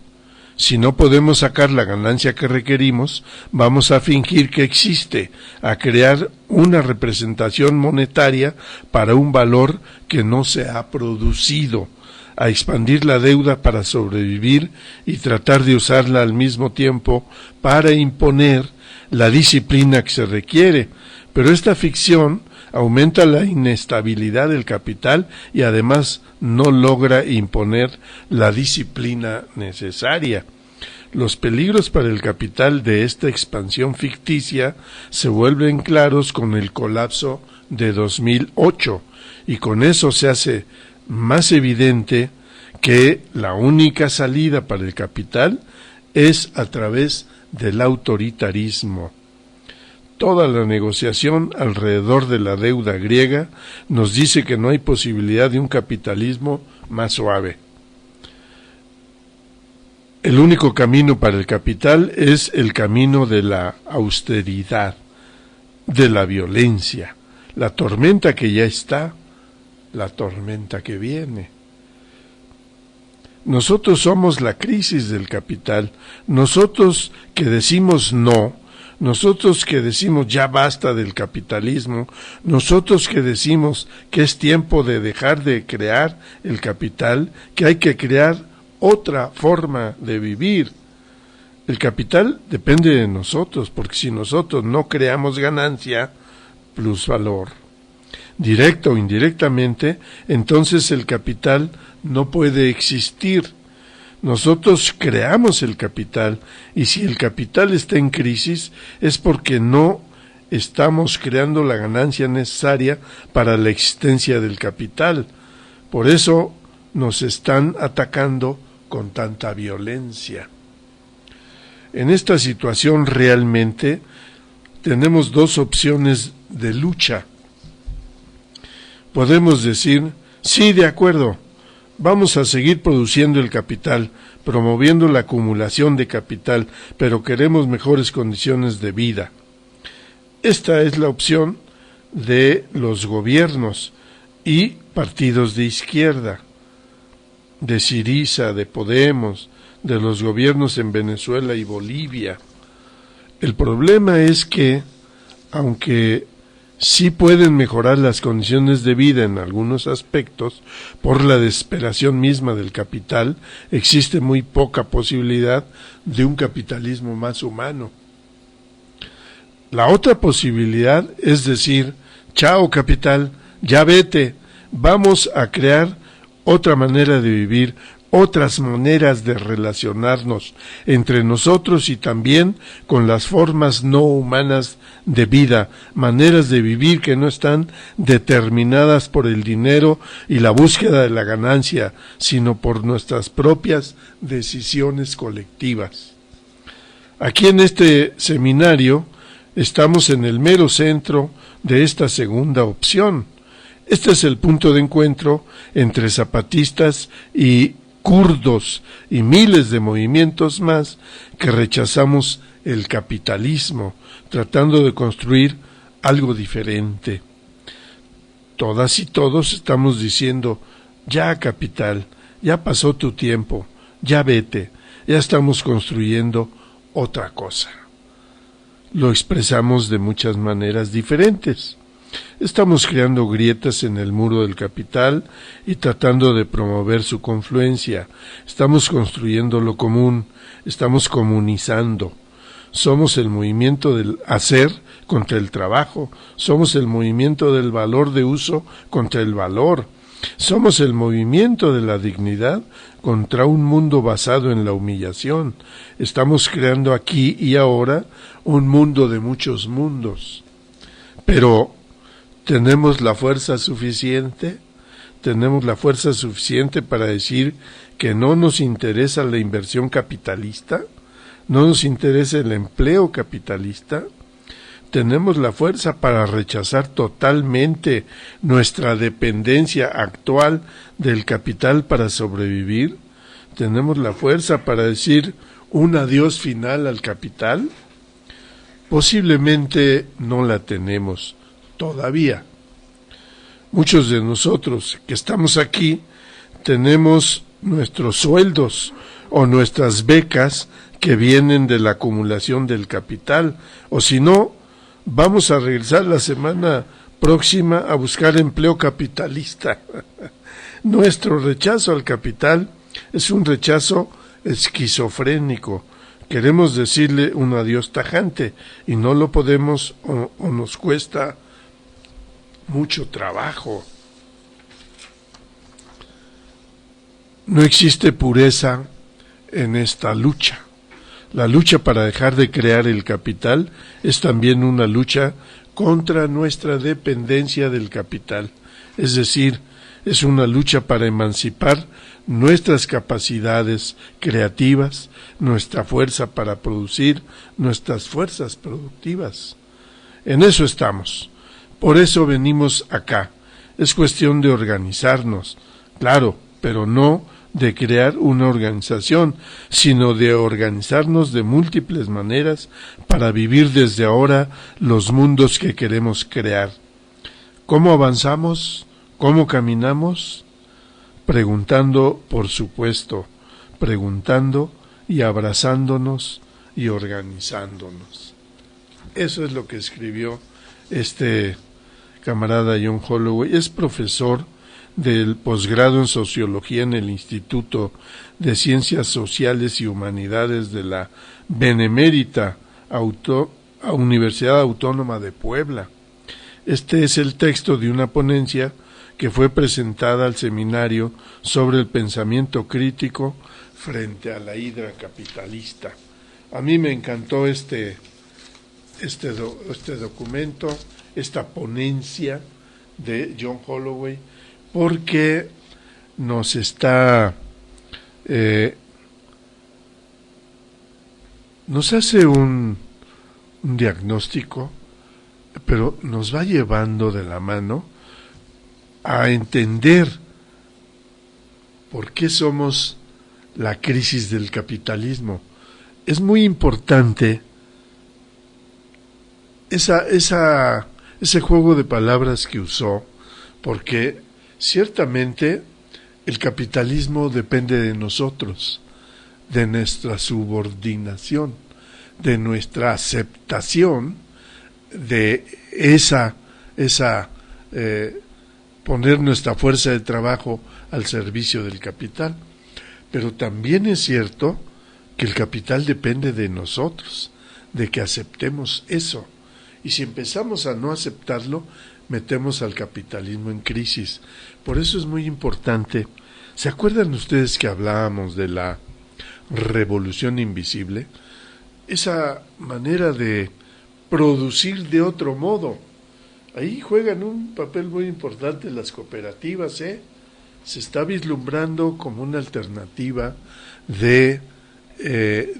Si no podemos sacar la ganancia que requerimos, vamos a fingir que existe, a crear una representación monetaria para un valor que no se ha producido, a expandir la deuda para sobrevivir y tratar de usarla al mismo tiempo para imponer la disciplina que se requiere. Pero esta ficción aumenta la inestabilidad del capital y además no logra imponer la disciplina necesaria. Los peligros para el capital de esta expansión ficticia se vuelven claros con el colapso de 2008 y con eso se hace más evidente que la única salida para el capital es a través del autoritarismo. Toda la negociación alrededor de la deuda griega nos dice que no hay posibilidad de un capitalismo más suave. El único camino para el capital es el camino de la austeridad, de la violencia, la tormenta que ya está, la tormenta que viene. Nosotros somos la crisis del capital, nosotros que decimos no, nosotros que decimos ya basta del capitalismo, nosotros que decimos que es tiempo de dejar de crear el capital, que hay que crear otra forma de vivir. El capital depende de nosotros, porque si nosotros no creamos ganancia, plusvalor, directa o indirectamente, entonces el capital no puede existir. Nosotros creamos el capital, y si el capital está en crisis es porque no estamos creando la ganancia necesaria para la existencia del capital. Por eso nos están atacando con tanta violencia. En esta situación realmente tenemos dos opciones de lucha. Podemos decir, sí, de acuerdo, vamos a seguir produciendo el capital, promoviendo la acumulación de capital, pero queremos mejores condiciones de vida. Esta es la opción de los gobiernos y partidos de izquierda, de Syriza, de Podemos, de los gobiernos en Venezuela y Bolivia. El problema es que, aunque sí pueden mejorar las condiciones de vida en algunos aspectos, por la desesperación misma del capital, existe muy poca posibilidad de un capitalismo más humano. La otra posibilidad es decir, chao capital, ya vete, vamos a crear otra manera de vivir, otras maneras de relacionarnos entre nosotros y también con las formas no humanas de vida, maneras de vivir que no están determinadas por el dinero y la búsqueda de la ganancia, sino por nuestras propias decisiones colectivas. Aquí en este seminario estamos en el mero centro de esta segunda opción. Este es el punto de encuentro entre zapatistas y kurdos y miles de movimientos más que rechazamos el capitalismo, tratando de construir algo diferente. Todas y todos estamos diciendo, ya capital, ya pasó tu tiempo, ya vete, ya estamos construyendo otra cosa. Lo expresamos de muchas maneras diferentes. Estamos creando grietas en el muro del capital y tratando de promover su confluencia. Estamos construyendo lo común, estamos comunizando. Somos el movimiento del hacer contra el trabajo, somos el movimiento del valor de uso contra el valor. Somos el movimiento de la dignidad contra un mundo basado en la humillación. Estamos creando aquí y ahora un mundo de muchos mundos. Pero ¿tenemos la fuerza suficiente? ¿Tenemos la fuerza suficiente para decir que no nos interesa la inversión capitalista? ¿No nos interesa el empleo capitalista? ¿Tenemos la fuerza para rechazar totalmente nuestra dependencia actual del capital para sobrevivir? ¿Tenemos la fuerza para decir un adiós final al capital? Posiblemente no la tenemos todavía. Muchos de nosotros que estamos aquí tenemos nuestros sueldos, o nuestras becas que vienen de la acumulación del capital, o si no, vamos a regresar la semana próxima a buscar empleo capitalista. Nuestro rechazo al capital es un rechazo esquizofrénico. Queremos decirle un adiós tajante y no lo podemos o nos cuesta mucho trabajo. No existe pureza en esta lucha. La lucha para dejar de crear el capital es también una lucha contra nuestra dependencia del capital. Es decir, es una lucha para emancipar nuestras capacidades creativas, nuestra fuerza para producir, nuestras fuerzas productivas. En eso estamos. Por eso venimos acá. Es cuestión de organizarnos, claro, pero no de crear una organización, sino de organizarnos de múltiples maneras para vivir desde ahora los mundos que queremos crear. ¿Cómo avanzamos? ¿Cómo caminamos? Preguntando, por supuesto, preguntando y abrazándonos y organizándonos. Eso es lo que escribió este camarada John Holloway. Es profesor del posgrado en Sociología en el Instituto de Ciencias Sociales y Humanidades de la Benemérita Universidad Autónoma de Puebla. Este es el texto de una ponencia que fue presentada al seminario sobre el pensamiento crítico frente a la hidra capitalista. A mí me encantó este documento, esta ponencia de John Holloway, porque nos está nos hace un diagnóstico, pero nos va llevando de la mano a entender por qué somos la crisis del capitalismo. Es muy importante ese juego de palabras que usó, porque ciertamente el capitalismo depende de nosotros, de nuestra subordinación, de nuestra aceptación de poner nuestra fuerza de trabajo al servicio del capital. Pero también es cierto que el capital depende de nosotros, de que aceptemos eso. Y si empezamos a no aceptarlo, metemos al capitalismo en crisis. Por eso es muy importante. ¿Se acuerdan ustedes que hablábamos de la revolución invisible? Esa manera de producir de otro modo. Ahí juegan un papel muy importante las cooperativas, Se está vislumbrando como una alternativa de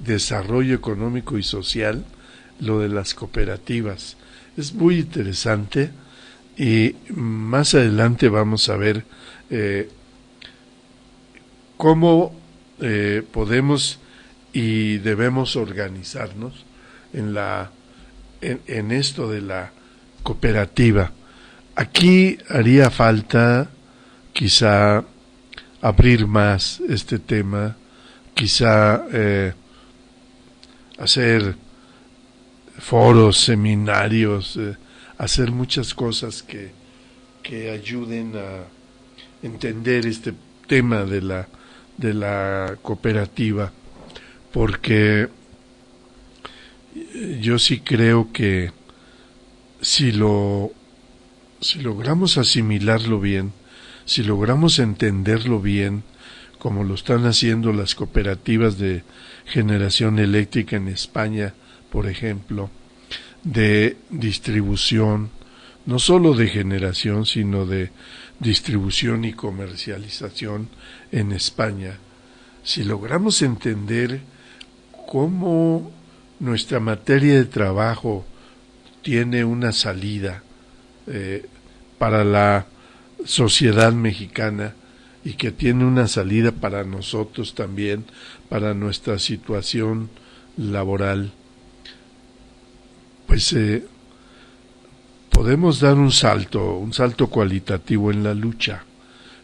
desarrollo económico y social lo de las cooperativas. Es muy interesante y más adelante vamos a ver cómo podemos y debemos organizarnos en esto de la cooperativa. Aquí haría falta quizá abrir más este tema, quizá hacer foros, seminarios, hacer muchas cosas que ayuden a entender este tema de la cooperativa, porque yo sí creo que si logramos asimilarlo bien, si logramos entenderlo bien, como lo están haciendo las cooperativas de generación eléctrica en España, por ejemplo, de distribución, no solo de generación, sino de distribución y comercialización en España, si logramos entender cómo nuestra materia de trabajo tiene una salida para la sociedad mexicana y que tiene una salida para nosotros también, para nuestra situación laboral, pues podemos dar un salto cualitativo en la lucha,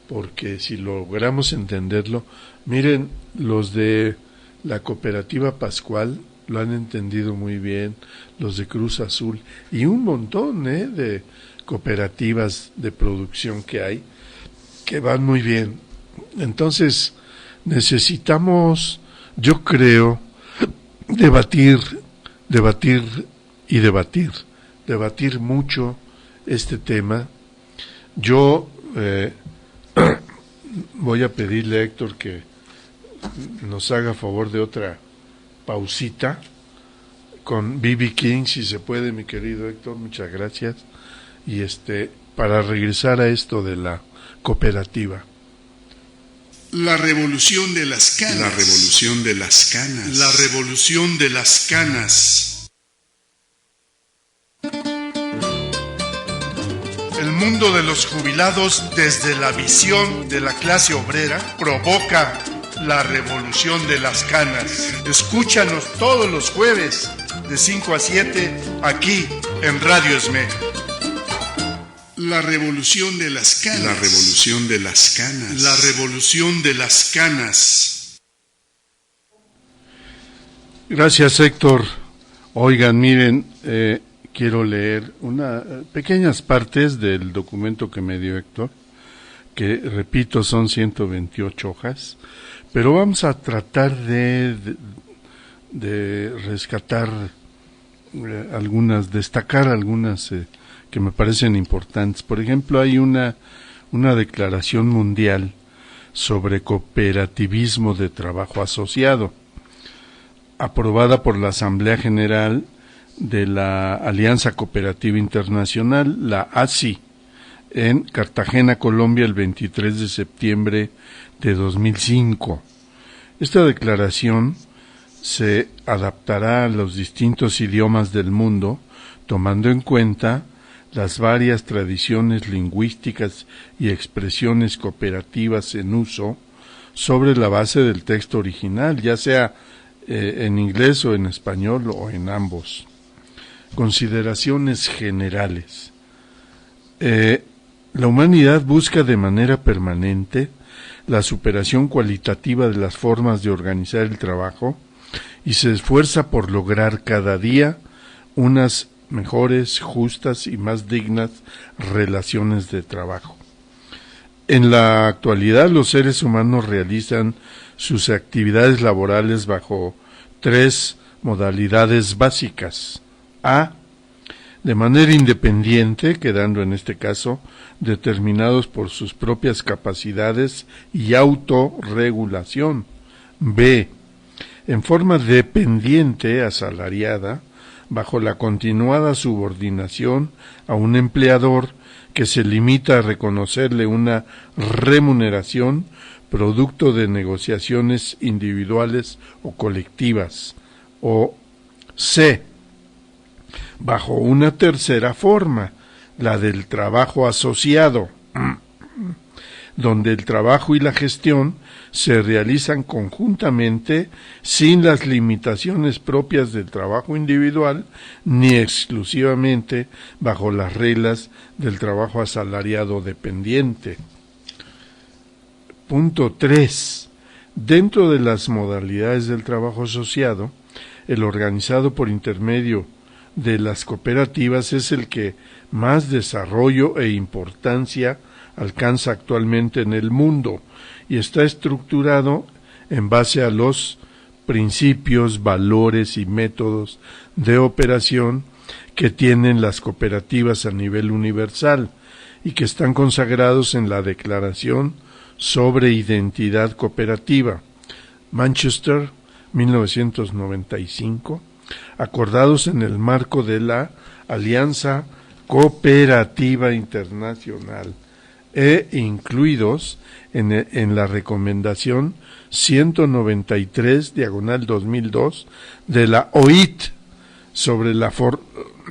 porque si logramos entenderlo, miren, los de la cooperativa Pascual lo han entendido muy bien, los de Cruz Azul y un montón de cooperativas de producción que hay que van muy bien. Entonces necesitamos, yo creo, debatir mucho este tema. Yo voy a pedirle a Héctor que nos haga favor de otra pausita con B.B. King, si se puede, mi querido Héctor, muchas gracias. Y para regresar a esto de la cooperativa. La revolución de las canas. La revolución de las canas. La revolución de las canas. El mundo de los jubilados desde la visión de la clase obrera provoca la revolución de las canas. Escúchanos todos los jueves de 5 a 7 aquí en Radio ESME. La revolución de las canas. La revolución de las canas. La revolución de las canas. Gracias, Héctor. Oigan, miren, quiero leer pequeñas partes del documento que me dio Héctor, que, repito, son 128 hojas, pero vamos a tratar de rescatar destacar algunas que me parecen importantes. Por ejemplo, hay una declaración mundial sobre cooperativismo de trabajo asociado, aprobada por la Asamblea General de la Alianza Cooperativa Internacional, la ACI, en Cartagena, Colombia, el 23 de septiembre de 2005. Esta declaración se adaptará a los distintos idiomas del mundo, tomando en cuenta las varias tradiciones lingüísticas y expresiones cooperativas en uso sobre la base del texto original, ya sea en inglés o en español o en ambos. Consideraciones generales. La humanidad busca de manera permanente la superación cualitativa de las formas de organizar el trabajo y se esfuerza por lograr cada día unas mejores, justas y más dignas relaciones de trabajo. En la actualidad, los seres humanos realizan sus actividades laborales bajo 3 modalidades básicas. A, de manera independiente, quedando en este caso determinados por sus propias capacidades y autorregulación. B, en forma dependiente, asalariada, bajo la continuada subordinación a un empleador que se limita a reconocerle una remuneración producto de negociaciones individuales o colectivas. O C, bajo una tercera forma, la del trabajo asociado, donde el trabajo y la gestión se realizan conjuntamente sin las limitaciones propias del trabajo individual ni exclusivamente bajo las reglas del trabajo asalariado dependiente. Punto 3. Dentro de las modalidades del trabajo asociado, el organizado por intermedio de las cooperativas es el que más desarrollo e importancia alcanza actualmente en el mundo y está estructurado en base a los principios, valores y métodos de operación que tienen las cooperativas a nivel universal y que están consagrados en la Declaración sobre Identidad Cooperativa, Manchester, 1995, acordados en el marco de la Alianza Cooperativa Internacional e incluidos en la recomendación 193/2002 de la OIT sobre la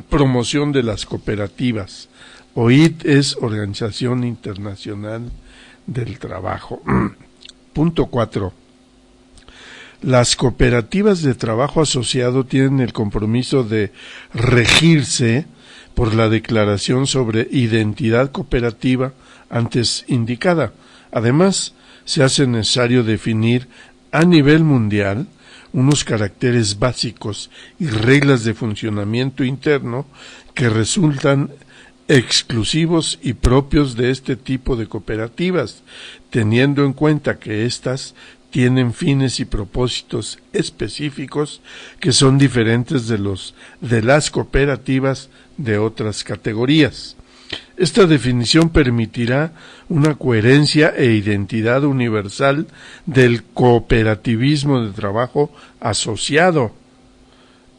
promoción de las cooperativas. OIT es Organización Internacional del Trabajo. Punto 4. Las cooperativas de trabajo asociado tienen el compromiso de regirse por la Declaración sobre Identidad Cooperativa antes indicada, Además, se hace necesario definir a nivel mundial unos caracteres básicos y reglas de funcionamiento interno que resultan exclusivos y propios de este tipo de cooperativas, teniendo en cuenta que éstas tienen fines y propósitos específicos que son diferentes de las cooperativas de otras categorías. Esta definición permitirá una coherencia e identidad universal del cooperativismo de trabajo asociado,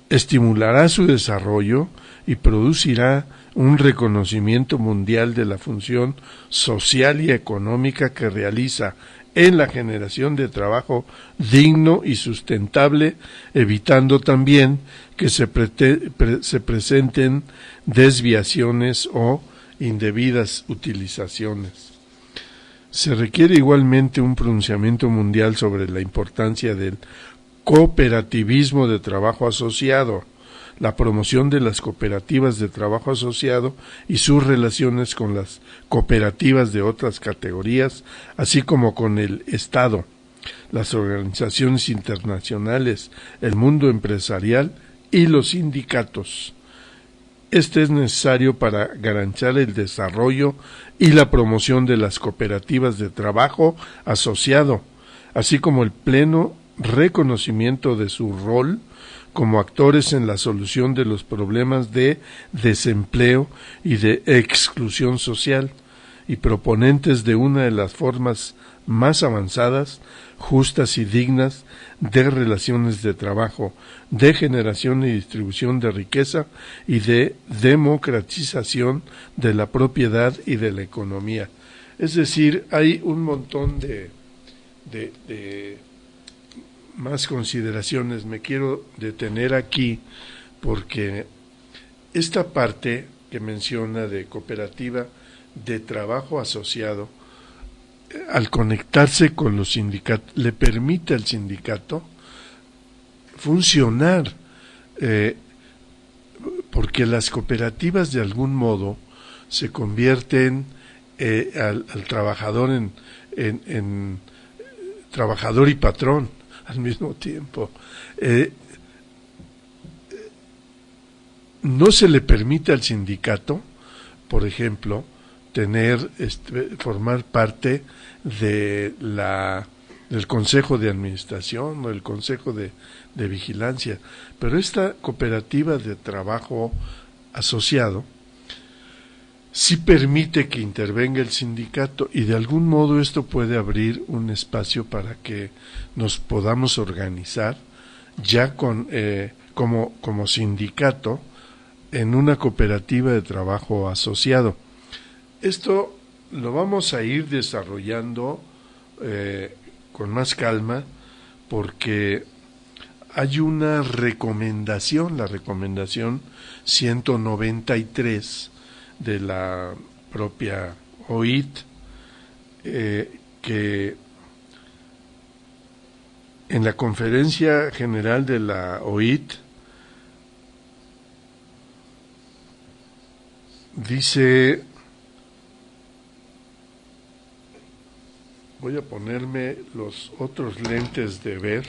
estimulará su desarrollo y producirá un reconocimiento mundial de la función social y económica que realiza en la generación de trabajo digno y sustentable, evitando también que se presenten desviaciones o indebidas utilizaciones. Se requiere igualmente un pronunciamiento mundial sobre la importancia del cooperativismo de trabajo asociado, la promoción de las cooperativas de trabajo asociado y sus relaciones con las cooperativas de otras categorías, así como con el Estado, las organizaciones internacionales, el mundo empresarial y los sindicatos. Este es necesario para garantizar el desarrollo y la promoción de las cooperativas de trabajo asociado, así como el pleno reconocimiento de su rol como actores en la solución de los problemas de desempleo y de exclusión social, y proponentes de una de las formas más avanzadas, justas y dignas de relaciones de trabajo, de generación y distribución de riqueza y de democratización de la propiedad y de la economía. Es decir, hay un montón de más consideraciones. Me quiero detener aquí porque esta parte que menciona de cooperativa de trabajo asociado, al conectarse con los sindicatos, le permite al sindicato funcionar, porque las cooperativas de algún modo se convierten al trabajador en trabajador y patrón al mismo tiempo. No se le permite al sindicato, por ejemplo, formar parte del Consejo de Administración o el Consejo de Vigilancia, pero esta cooperativa de trabajo asociado sí permite que intervenga el sindicato, y de algún modo esto puede abrir un espacio para que nos podamos organizar ya como sindicato en una cooperativa de trabajo asociado. Esto lo vamos a ir desarrollando con más calma, porque hay una recomendación, la recomendación 193 de la propia OIT, que en la conferencia general de la OIT dice, voy a ponerme los otros lentes de ver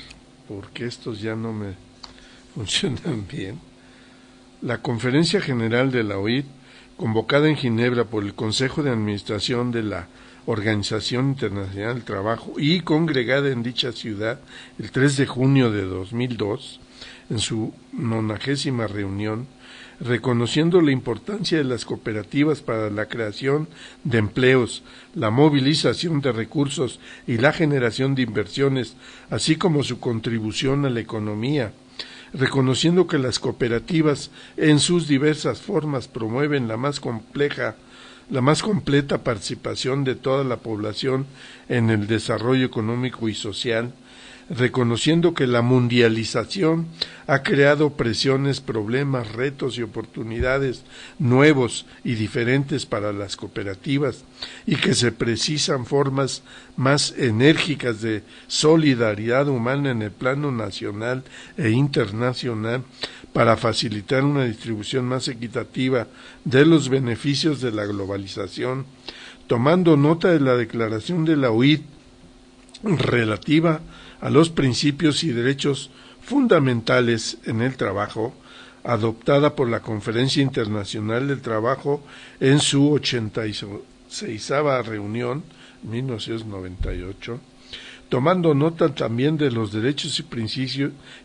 porque estos ya no me funcionan bien. La conferencia general de la OIT, convocada en Ginebra por el Consejo de Administración de la Organización Internacional del Trabajo y congregada en dicha ciudad el 3 de junio de 2002, en su 90ª reunión, reconociendo la importancia de las cooperativas para la creación de empleos, la movilización de recursos y la generación de inversiones, así como su contribución a la economía, reconociendo que las cooperativas en sus diversas formas promueven la más completa participación de toda la población en el desarrollo económico y social, reconociendo que la mundialización ha creado presiones, problemas, retos y oportunidades nuevos y diferentes para las cooperativas, y que se precisan formas más enérgicas de solidaridad humana en el plano nacional e internacional para facilitar una distribución más equitativa de los beneficios de la globalización. tomando nota de la declaración de la OIT relativa a los principios y derechos fundamentales en el trabajo, adoptada por la Conferencia Internacional del Trabajo en su 86ª reunión, 1998, tomando nota también de los derechos y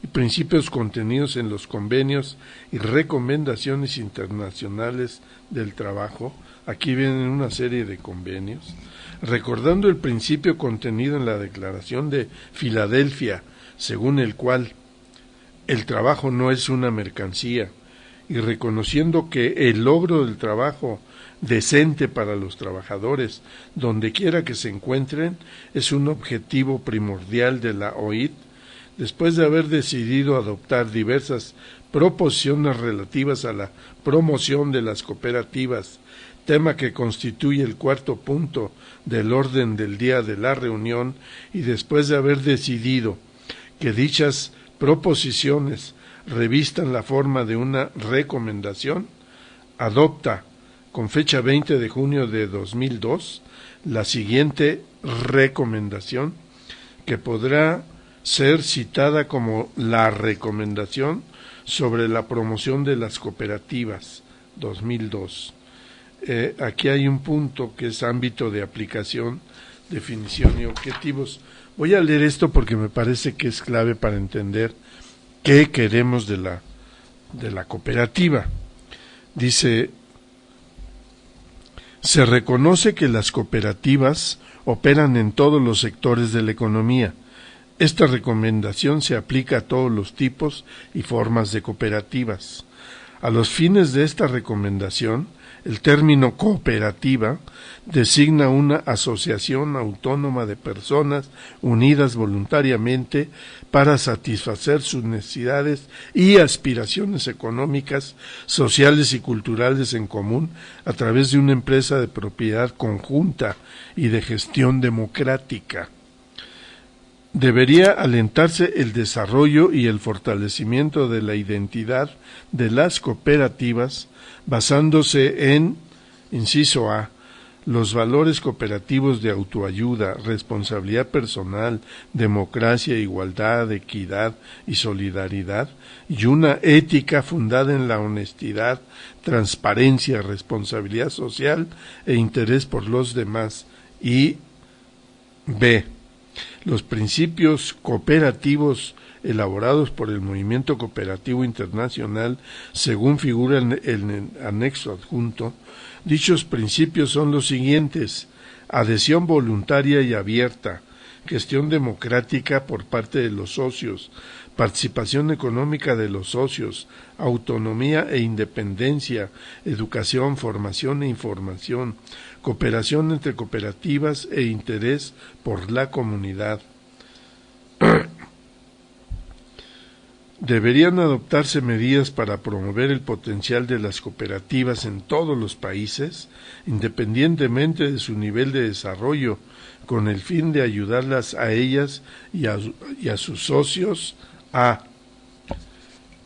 principios contenidos en los convenios y recomendaciones internacionales del trabajo. Aquí vienen una serie de convenios, recordando el principio contenido en la Declaración de Filadelfia, según el cual el trabajo no es una mercancía, y reconociendo que el logro del trabajo decente para los trabajadores, donde quiera que se encuentren, es un objetivo primordial de la OIT, después de haber decidido adoptar diversas proposiciones relativas a la promoción de las cooperativas, tema que constituye el cuarto punto del orden del día de la reunión, y después de haber decidido que dichas proposiciones revistan la forma de una recomendación, adopta con fecha 20 de junio de 2002 la siguiente recomendación, que podrá ser citada como la recomendación sobre la promoción de las cooperativas 2002. Aquí hay un punto que es ámbito de aplicación, definición y objetivos. Voy a leer esto porque me parece que es clave para entender qué queremos de la cooperativa. Dice: se reconoce que las cooperativas operan en todos los sectores de la economía. Esta recomendación se aplica a todos los tipos y formas de cooperativas. A los fines de esta recomendación, el término cooperativa designa una asociación autónoma de personas unidas voluntariamente para satisfacer sus necesidades y aspiraciones económicas, sociales y culturales en común a través de una empresa de propiedad conjunta y de gestión democrática. Debería alentarse el desarrollo y el fortalecimiento de la identidad de las cooperativas basándose en, inciso A, los valores cooperativos de autoayuda, responsabilidad personal, democracia, igualdad, equidad y solidaridad, y una ética fundada en la honestidad, transparencia, responsabilidad social e interés por los demás. Y B, los principios cooperativos elaborados por el Movimiento Cooperativo Internacional, según figura en el anexo adjunto. Dichos principios son los siguientes: adhesión voluntaria y abierta, gestión democrática por parte de los socios, participación económica de los socios, autonomía e independencia, educación, formación e información, cooperación entre cooperativas e interés por la comunidad. Deberían adoptarse medidas para promover el potencial de las cooperativas en todos los países, independientemente de su nivel de desarrollo, con el fin de ayudarlas a ellas y a sus socios a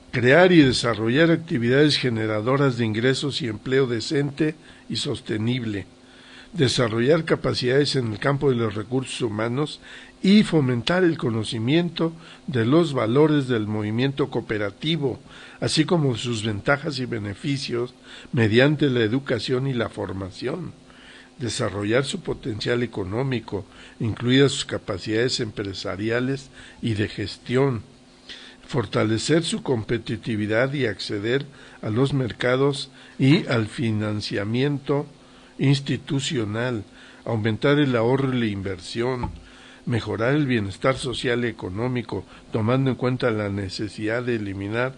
crear y desarrollar actividades generadoras de ingresos y empleo decente y sostenible, desarrollar capacidades en el campo de los recursos humanos y fomentar el conocimiento de los valores del movimiento cooperativo, así como sus ventajas y beneficios mediante la educación y la formación, desarrollar su potencial económico, incluidas sus capacidades empresariales y de gestión, fortalecer su competitividad y acceder a los mercados y al financiamiento institucional, aumentar el ahorro y la inversión, mejorar el bienestar social y económico, tomando en cuenta la necesidad de eliminar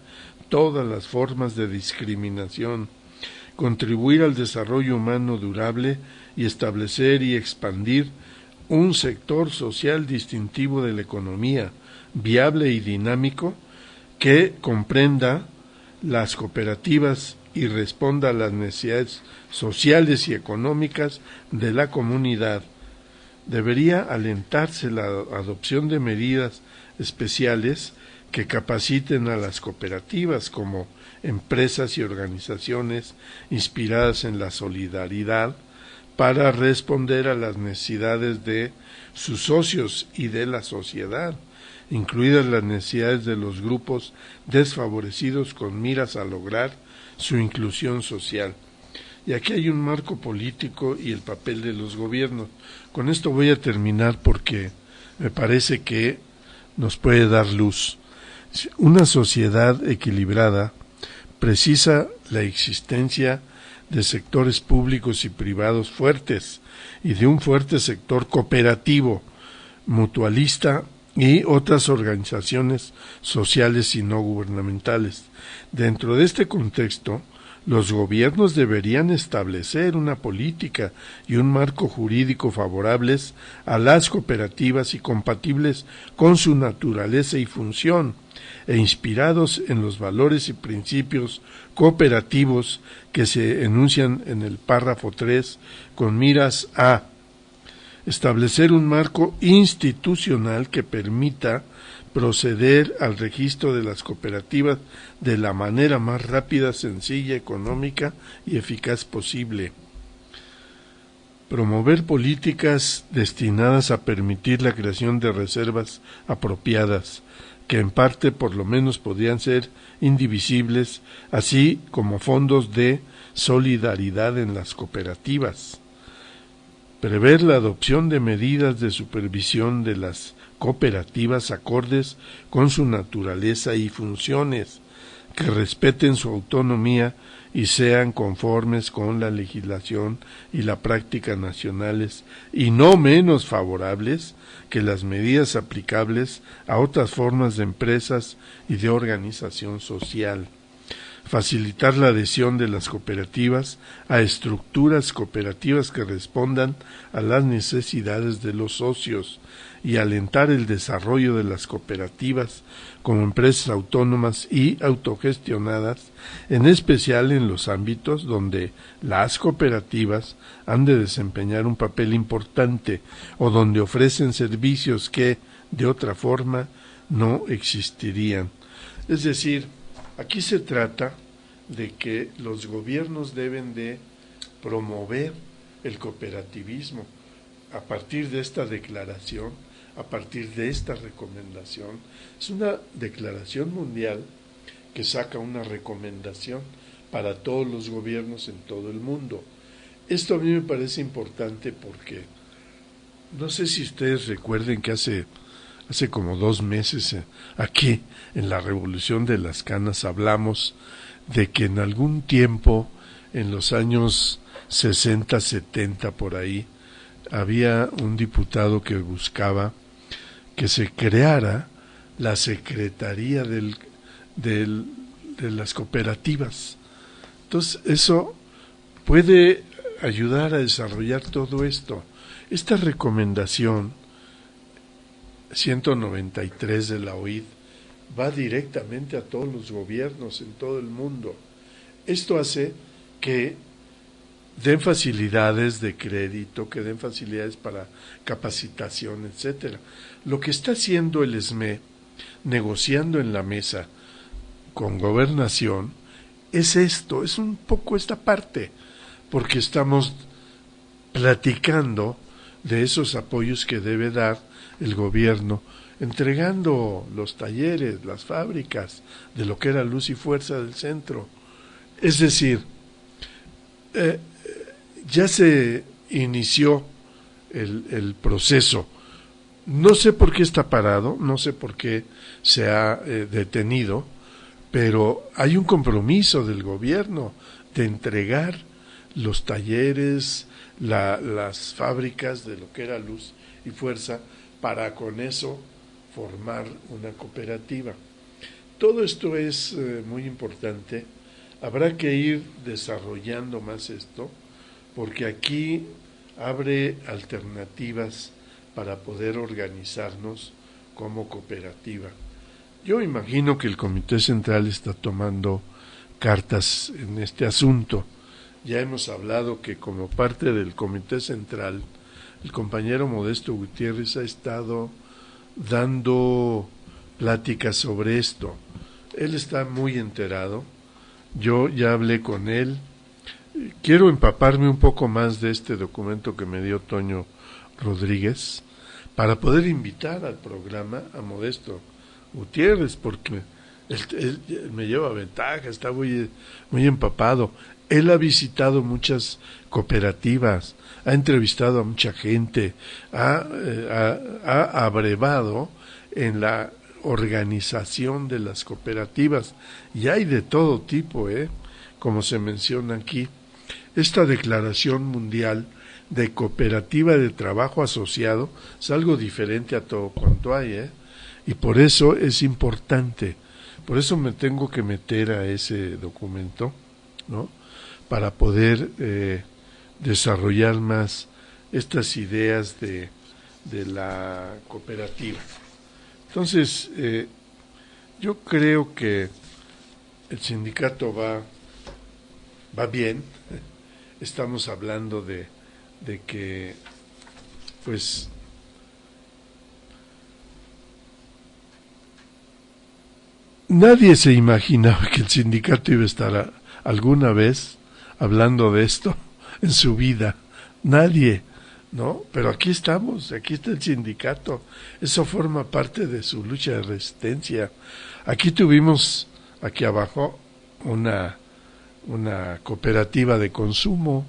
todas las formas de discriminación, contribuir al desarrollo humano durable y establecer y expandir un sector social distintivo de la economía, viable y dinámico, que comprenda las cooperativas y responda a las necesidades sociales y económicas de la comunidad. Debería alentarse la adopción de medidas especiales que capaciten a las cooperativas como empresas y organizaciones inspiradas en la solidaridad para responder a las necesidades de sus socios y de la sociedad, incluidas las necesidades de los grupos desfavorecidos con miras a lograr su inclusión social. Y aquí hay un marco político y el papel de los gobiernos. Con esto voy a terminar porque me parece que nos puede dar luz. Una sociedad equilibrada precisa la existencia de sectores públicos y privados fuertes y de un fuerte sector cooperativo, mutualista y otras organizaciones sociales y no gubernamentales. Dentro de este contexto, los gobiernos deberían establecer una política y un marco jurídico favorables a las cooperativas y compatibles con su naturaleza y función, e inspirados en los valores y principios cooperativos que se enuncian en el párrafo 3, con miras a establecer un marco institucional que permita proceder al registro de las cooperativas de la manera más rápida, sencilla, económica y eficaz posible. Promover políticas destinadas a permitir la creación de reservas apropiadas, que en parte por lo menos podrían ser indivisibles, así como fondos de solidaridad en las cooperativas. Prever la adopción de medidas de supervisión de las cooperativas acordes con su naturaleza y funciones, que respeten su autonomía y sean conformes con la legislación y la práctica nacionales, y no menos favorables que las medidas aplicables a otras formas de empresas y de organización social. Facilitar la adhesión de las cooperativas a estructuras cooperativas que respondan a las necesidades de los socios y alentar el desarrollo de las cooperativas como empresas autónomas y autogestionadas, en especial en los ámbitos donde las cooperativas han de desempeñar un papel importante o donde ofrecen servicios que, de otra forma, no existirían. Es decir, aquí se trata de que los gobiernos deben de promover el cooperativismo a partir de esta declaración, a partir de esta recomendación. Es una declaración mundial que saca una recomendación para todos los gobiernos en todo el mundo. Esto a mí me parece importante porque no sé si ustedes recuerden que hace como 2 meses aquí en la Revolución de las Canas hablamos de que en algún tiempo, en los años 60, 70 por ahí, había un diputado que buscaba que se creara la Secretaría de las cooperativas. Entonces eso puede ayudar a desarrollar todo esto. Esta recomendación 193 de la OID va directamente a todos los gobiernos en todo el mundo. Esto hace que den facilidades de crédito, que den facilidades para capacitación, etcétera. Lo que está haciendo el SME, negociando en la mesa con Gobernación, es esto, es un poco esta parte, porque estamos platicando de esos apoyos que debe dar el gobierno, entregando los talleres, las fábricas de lo que era Luz y Fuerza del centro. Es decir, ya se inició el proceso. No sé por qué está parado, no sé por qué se ha detenido, pero hay un compromiso del gobierno de entregar los talleres, las fábricas de lo que era Luz y Fuerza, para con eso formar una cooperativa. Todo esto es muy importante. Habrá que ir desarrollando más esto, porque aquí abre alternativas para poder organizarnos como cooperativa. Yo imagino que el Comité Central está tomando cartas en este asunto. Ya hemos hablado que como parte del Comité Central, el compañero Modesto Gutiérrez ha estado dando pláticas sobre esto. Él está muy enterado. Yo ya hablé con él, quiero empaparme un poco más de este documento que me dio Toño Rodríguez para poder invitar al programa a Modesto Gutiérrez, porque él me lleva ventaja, está muy empapado. Él ha visitado muchas cooperativas, ha entrevistado a mucha gente, ha abrevado en la organización de las cooperativas, y hay de todo tipo, como se menciona aquí. Esta Declaración Mundial de Cooperativa de Trabajo Asociado es algo diferente a todo cuanto hay, y por eso es importante, por eso me tengo que meter a ese documento, ¿no?, para poder desarrollar más estas ideas de la cooperativa. Entonces, yo creo que el sindicato va bien. Estamos hablando de que, pues, nadie se imaginaba que el sindicato iba a estar alguna vez hablando de esto en su vida. Nadie, ¿no? Pero aquí estamos, aquí está el sindicato. Eso forma parte de su lucha de resistencia. Aquí tuvimos, aquí abajo, una cooperativa de consumo.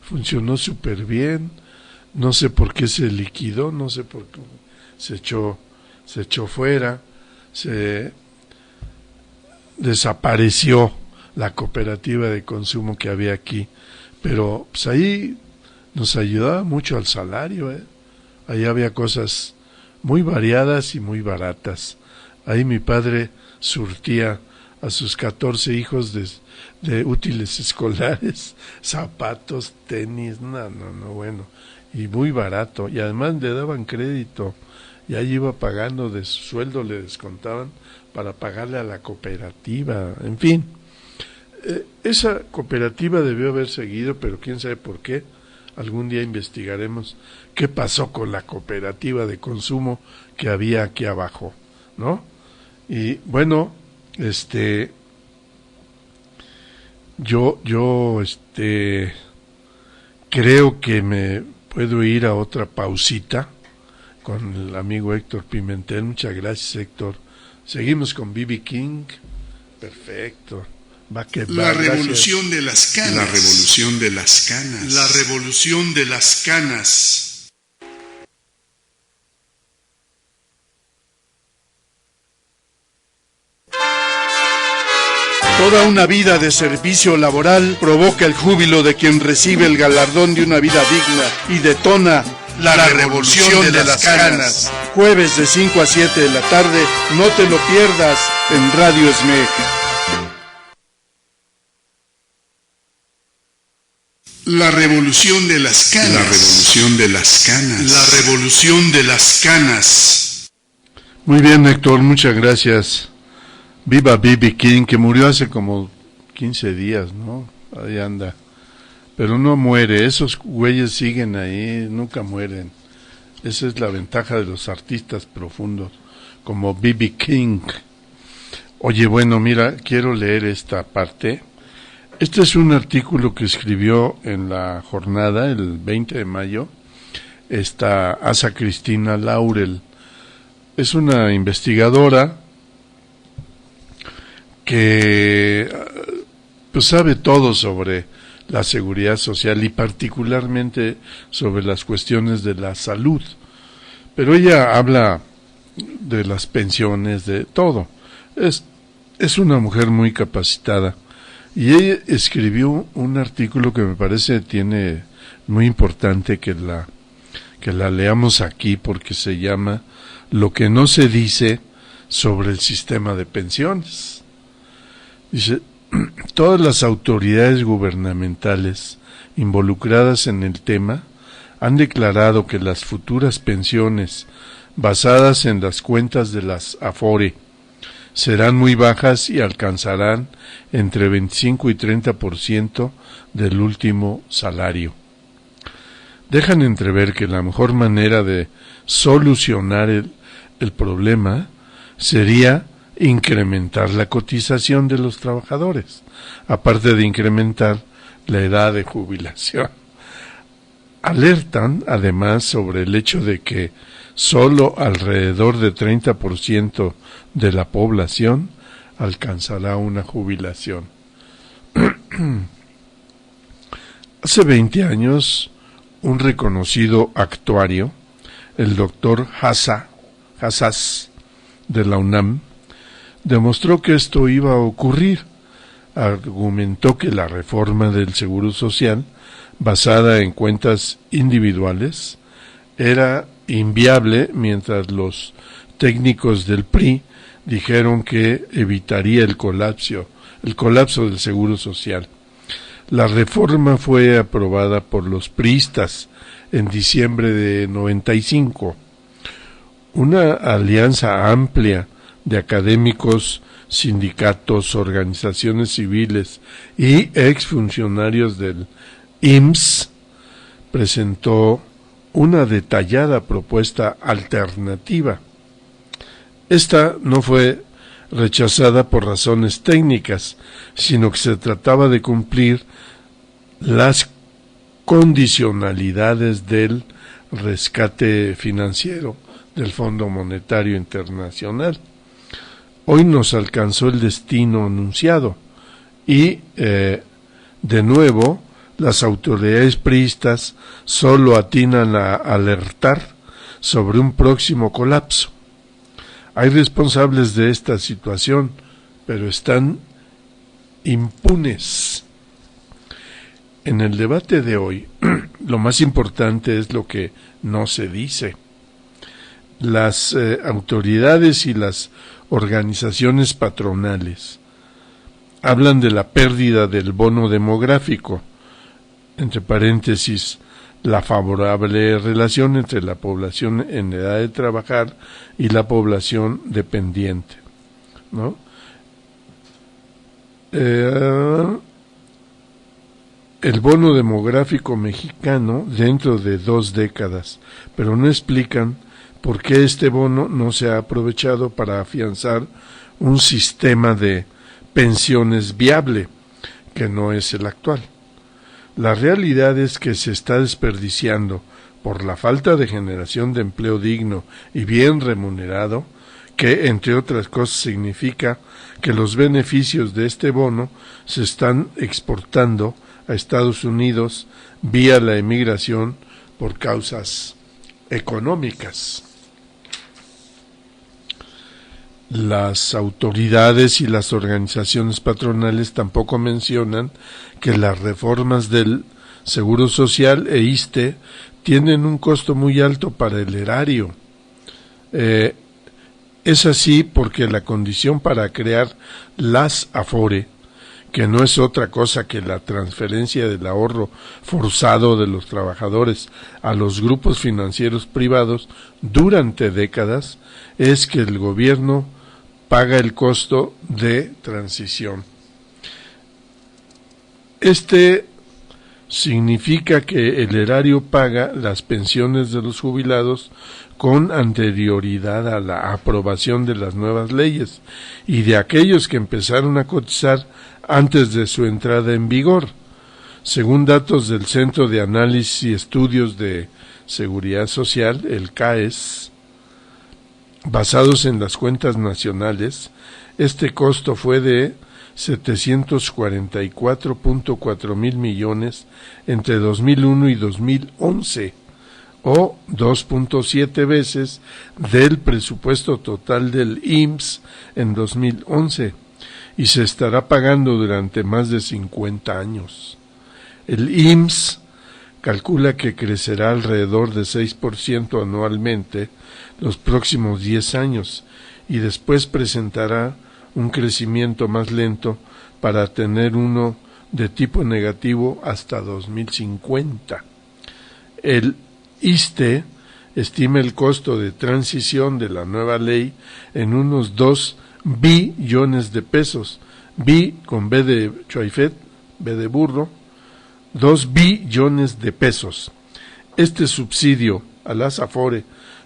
Funcionó súper bien. No sé por qué se liquidó, no sé por qué se echó fuera, se desapareció la cooperativa de consumo que había aquí, pero pues ahí nos ayudaba mucho al salario, ahí había cosas muy variadas y muy baratas. Ahí mi padre surtía a sus 14 hijos de útiles escolares, zapatos, tenis, no, bueno, y muy barato, y además le daban crédito, y ahí iba pagando, de su sueldo le descontaban para pagarle a la cooperativa, en fin. Esa cooperativa debió haber seguido, pero quién sabe por qué. Algún día investigaremos qué pasó con la cooperativa de consumo que había aquí abajo, ¿no? Y bueno, yo creo que me puedo ir a otra pausita con el amigo Héctor Pimentel. Muchas gracias, Héctor. Seguimos con B.B. King. Perfecto. La revolución de las canas. La revolución de las canas. La revolución de las canas. Toda una vida de servicio laboral provoca el júbilo de quien recibe el galardón de una vida digna y detona la revolución de las canas. Jueves de 5 a 7 de la tarde, no te lo pierdas en Radio SMEC. La revolución de las canas. La revolución de las canas. La revolución de las canas. Muy bien, Héctor, muchas gracias. Viva B.B. King, que murió hace como 15 días, ¿no? Ahí anda. Pero no muere, esos güeyes siguen ahí, nunca mueren. Esa es la ventaja de los artistas profundos, como B.B. King. Oye, bueno, mira, quiero leer esta parte. Este es un artículo que escribió en La Jornada el 20 de mayo, esta Asa Cristina Laurel. Es una investigadora que pues sabe todo sobre la seguridad social y particularmente sobre las cuestiones de la salud. Pero ella habla de las pensiones, de todo. Es una mujer muy capacitada. Y ella escribió un artículo que me parece tiene muy importante que la leamos aquí, porque se llama Lo que no se dice sobre el sistema de pensiones. Dice, todas las autoridades gubernamentales involucradas en el tema han declarado que las futuras pensiones basadas en las cuentas de las Afore serán muy bajas y alcanzarán entre 25 y 30% del último salario. Dejan entrever que la mejor manera de solucionar el problema sería incrementar la cotización de los trabajadores, aparte de incrementar la edad de jubilación. Alertan además sobre el hecho de que solo alrededor de 30% de la población alcanzará una jubilación. Hace 20 años, un reconocido actuario, el doctor Hassas de la UNAM, demostró que esto iba a ocurrir. Argumentó que la reforma del Seguro Social, basada en cuentas individuales, era inviable, mientras los técnicos del PRI dijeron que evitaría el colapso del Seguro Social. La reforma fue aprobada por los priistas en diciembre de 95. Una alianza amplia de académicos, sindicatos, organizaciones civiles y exfuncionarios del IMSS presentó una detallada propuesta alternativa. Esta no fue rechazada por razones técnicas, sino que se trataba de cumplir las condicionalidades del rescate financiero del Fondo Monetario Internacional. Hoy nos alcanzó el destino anunciado y, de nuevo, las autoridades priistas solo atinan a alertar sobre un próximo colapso. Hay responsables de esta situación, pero están impunes. En el debate de hoy, lo más importante es lo que no se dice. Las autoridades y las organizaciones patronales hablan de la pérdida del bono demográfico, entre paréntesis, la favorable relación entre la población en edad de trabajar y la población dependiente, ¿no? El bono demográfico mexicano dentro de 2 décadas, pero no explican por qué este bono no se ha aprovechado para afianzar un sistema de pensiones viable, que no es el actual. La realidad es que se está desperdiciando por la falta de generación de empleo digno y bien remunerado, que entre otras cosas significa que los beneficios de este bono se están exportando a Estados Unidos vía la emigración por causas económicas. Las autoridades y las organizaciones patronales tampoco mencionan que las reformas del Seguro Social e ISSSTE tienen un costo muy alto para el erario. Es así porque la condición para crear las AFORE, que no es otra cosa que la transferencia del ahorro forzado de los trabajadores a los grupos financieros privados durante décadas, es que el gobierno paga el costo de transición. Este significa que el erario paga las pensiones de los jubilados con anterioridad a la aprobación de las nuevas leyes y de aquellos que empezaron a cotizar antes de su entrada en vigor. Según datos del Centro de Análisis y Estudios de Seguridad Social, el CAES, basados en las cuentas nacionales, este costo fue de 744.4 mil millones entre 2001 y 2011, o 2.7 veces del presupuesto total del IMSS en 2011, y se estará pagando durante más de 50 años. El IMSS calcula que crecerá alrededor de 6% anualmente los próximos 10 años y después presentará un crecimiento más lento para tener uno de tipo negativo hasta 2050. El ISSSTE estima el costo de transición de la nueva ley en unos 2 billones de pesos, bi con B de Choifet, B de burro, 2 billones de pesos. Este subsidio a las AFORE,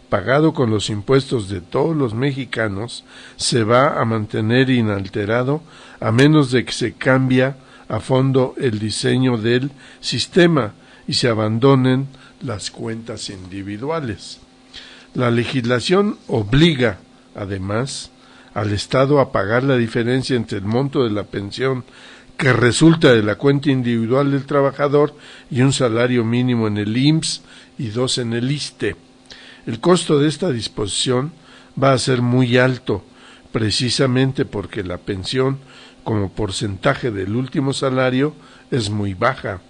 pagado con los impuestos de todos los mexicanos, se va a mantener inalterado a menos de que se cambie a fondo el diseño del sistema y se abandonen las cuentas individuales. La legislación obliga, además, al Estado a pagar la diferencia entre el monto de la pensión que resulta de la cuenta individual del trabajador y un salario mínimo en el IMSS y 2 en el ISSSTE. El costo de esta disposición va a ser muy alto, precisamente porque la pensión como porcentaje del último salario es muy baja.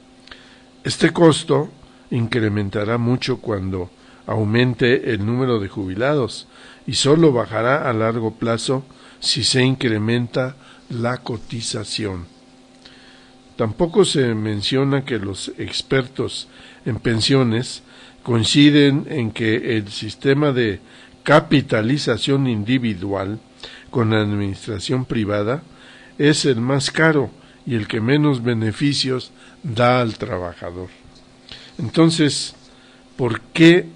Este costo incrementará mucho cuando aumente el número de jubilados y solo bajará a largo plazo si se incrementa la cotización. Tampoco se menciona que los expertos en pensiones coinciden en que el sistema de capitalización individual con la administración privada es el más caro y el que menos beneficios da al trabajador. Entonces, ¿por qué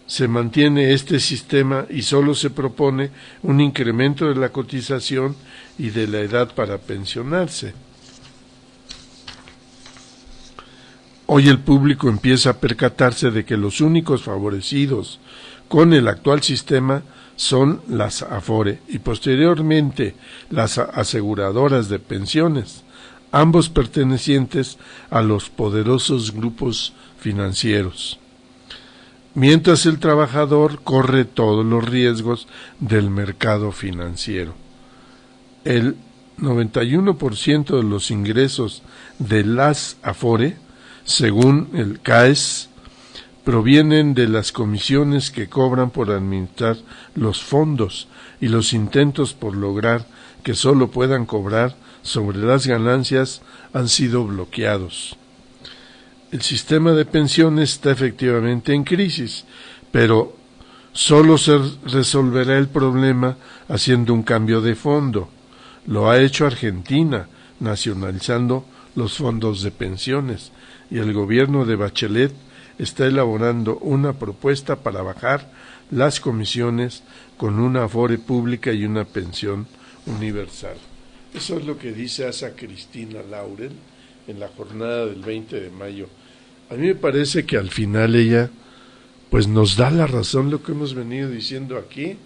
se mantiene este sistema y solo se propone un incremento de la cotización y de la edad para pensionarse? Hoy el público empieza a percatarse de que los únicos favorecidos con el actual sistema son las Afore y posteriormente las aseguradoras de pensiones, ambos pertenecientes a los poderosos grupos financieros, mientras el trabajador corre todos los riesgos del mercado financiero. El 91% de los ingresos de las Afore, según el CAES, provienen de las comisiones que cobran por administrar los fondos y los intentos por lograr que solo puedan cobrar sobre las ganancias han sido bloqueados. El sistema de pensiones está efectivamente en crisis, pero solo se resolverá el problema haciendo un cambio de fondo. Lo ha hecho Argentina, nacionalizando los fondos de pensiones, y el gobierno de Bachelet está elaborando una propuesta para bajar las comisiones con una Afore pública y una pensión universal. Eso es lo que dice Asa Cristina Laurel en la jornada del 20 de mayo. A mí me parece que al final ella pues nos da la razón lo que hemos venido diciendo aquí.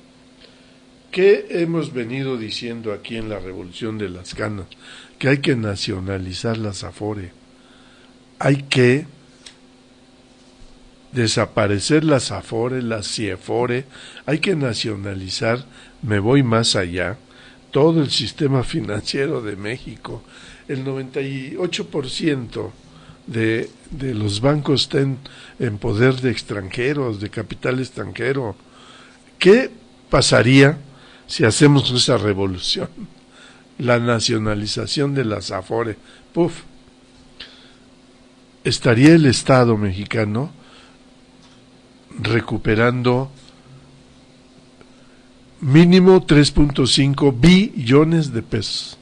¿Qué hemos venido diciendo aquí en la Revolución de las Canas? Que hay que nacionalizar las Afore. Hay que desaparecer las Afore, las CIEFORE, hay que nacionalizar, me voy más allá, todo el sistema financiero de México. El 98% de los bancos están en poder de extranjeros, de capital extranjero. ¿Qué pasaría si hacemos esa revolución? La nacionalización de las Afore. Estaría el Estado mexicano recuperando mínimo 3.5 billones de pesos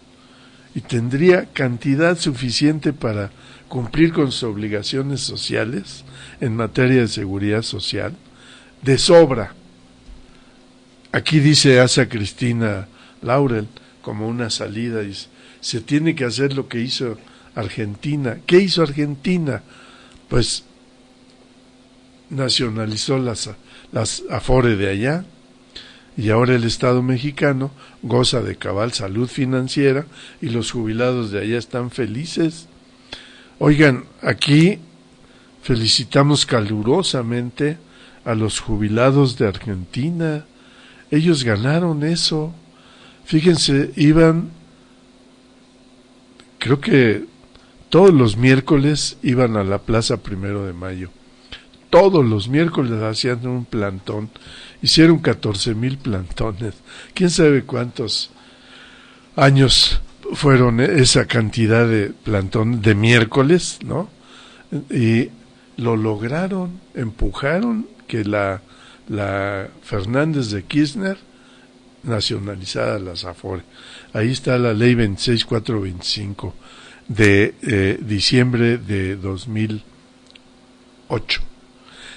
y tendría cantidad suficiente para cumplir con sus obligaciones sociales en materia de seguridad social de sobra. Aquí dice Asa Cristina Laurel como una salida, dice, se tiene que hacer lo que hizo Argentina. ¿Qué hizo Argentina? Pues nacionalizó las Afore de allá y ahora el Estado mexicano goza de cabal salud financiera y los jubilados de allá están felices. Oigan, aquí felicitamos calurosamente a los jubilados de Argentina. Ellos ganaron eso. Fíjense, iban, creo que todos los miércoles iban a la Plaza 1 de Mayo. Todos los miércoles hacían un plantón. Hicieron 14,000 plantones. ¿Quién sabe cuántos años fueron esa cantidad de plantón de miércoles, ¿no? Y lo lograron, empujaron que la Fernández de Kirchner nacionalizara las Afore. Ahí está la ley 26425 de diciembre de 2008.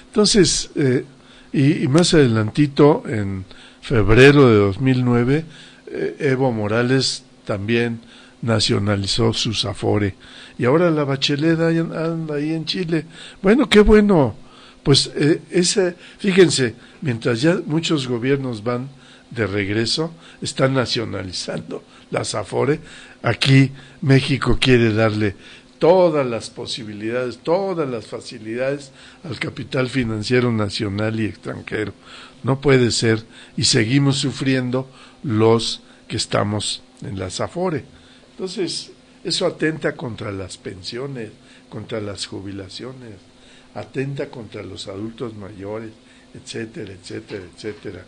Entonces, y más adelantito, en febrero de 2009, Evo Morales también nacionalizó sus Afore, y ahora la Bachelet anda ahí en Chile. Bueno, qué bueno. Pues fíjense, mientras ya muchos gobiernos van de regreso, están nacionalizando las Afore. Aquí México quiere darle todas las posibilidades, todas las facilidades al capital financiero nacional y extranjero. No puede ser, y seguimos sufriendo los que estamos en las Afore. Entonces, eso atenta contra las pensiones, contra las jubilaciones, atenta contra los adultos mayores, etcétera, etcétera, etcétera.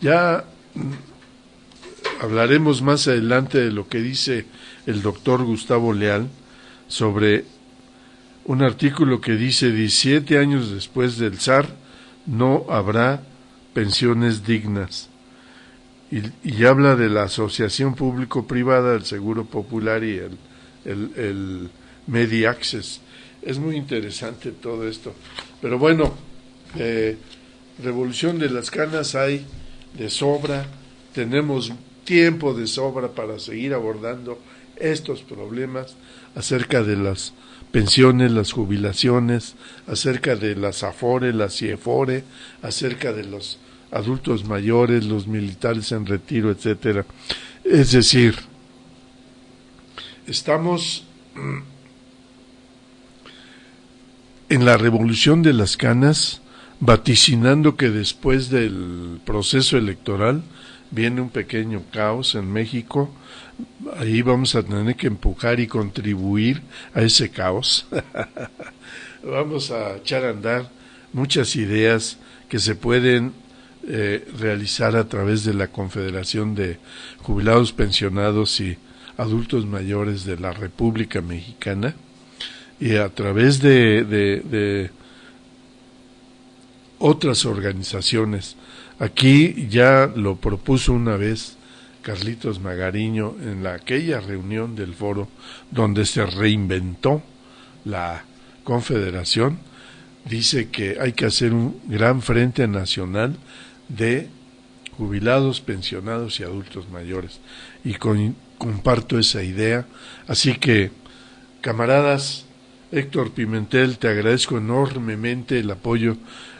Ya hablaremos más adelante de lo que dice el doctor Gustavo Leal sobre un artículo que dice 17 años después del zar no habrá pensiones dignas, y habla de la asociación público-privada del Seguro Popular y el Medi Access. Es muy interesante todo esto, pero bueno, revolución de las canas hay de sobra, tenemos tiempo de sobra para seguir abordando estos problemas acerca de las pensiones, las jubilaciones, acerca de las Afore, las CIEFORE, acerca de los adultos mayores, los militares en retiro, etcétera. Es decir, estamos en la revolución de las canas, vaticinando que después del proceso electoral viene un pequeño caos en México. Ahí vamos a tener que empujar y contribuir a ese caos. Vamos a echar a andar muchas ideas que se pueden realizar a través de la Confederación de Jubilados, Pensionados y Adultos Mayores de la República Mexicana, y a través de otras organizaciones. Aquí ya lo propuso una vez Carlitos Magariño en aquella reunión del foro donde se reinventó la Confederación. Dice que hay que hacer un gran frente nacional de jubilados, pensionados y adultos mayores, y comparto esa idea. Así que, camaradas, Héctor Pimentel, te agradezco enormemente el apoyo.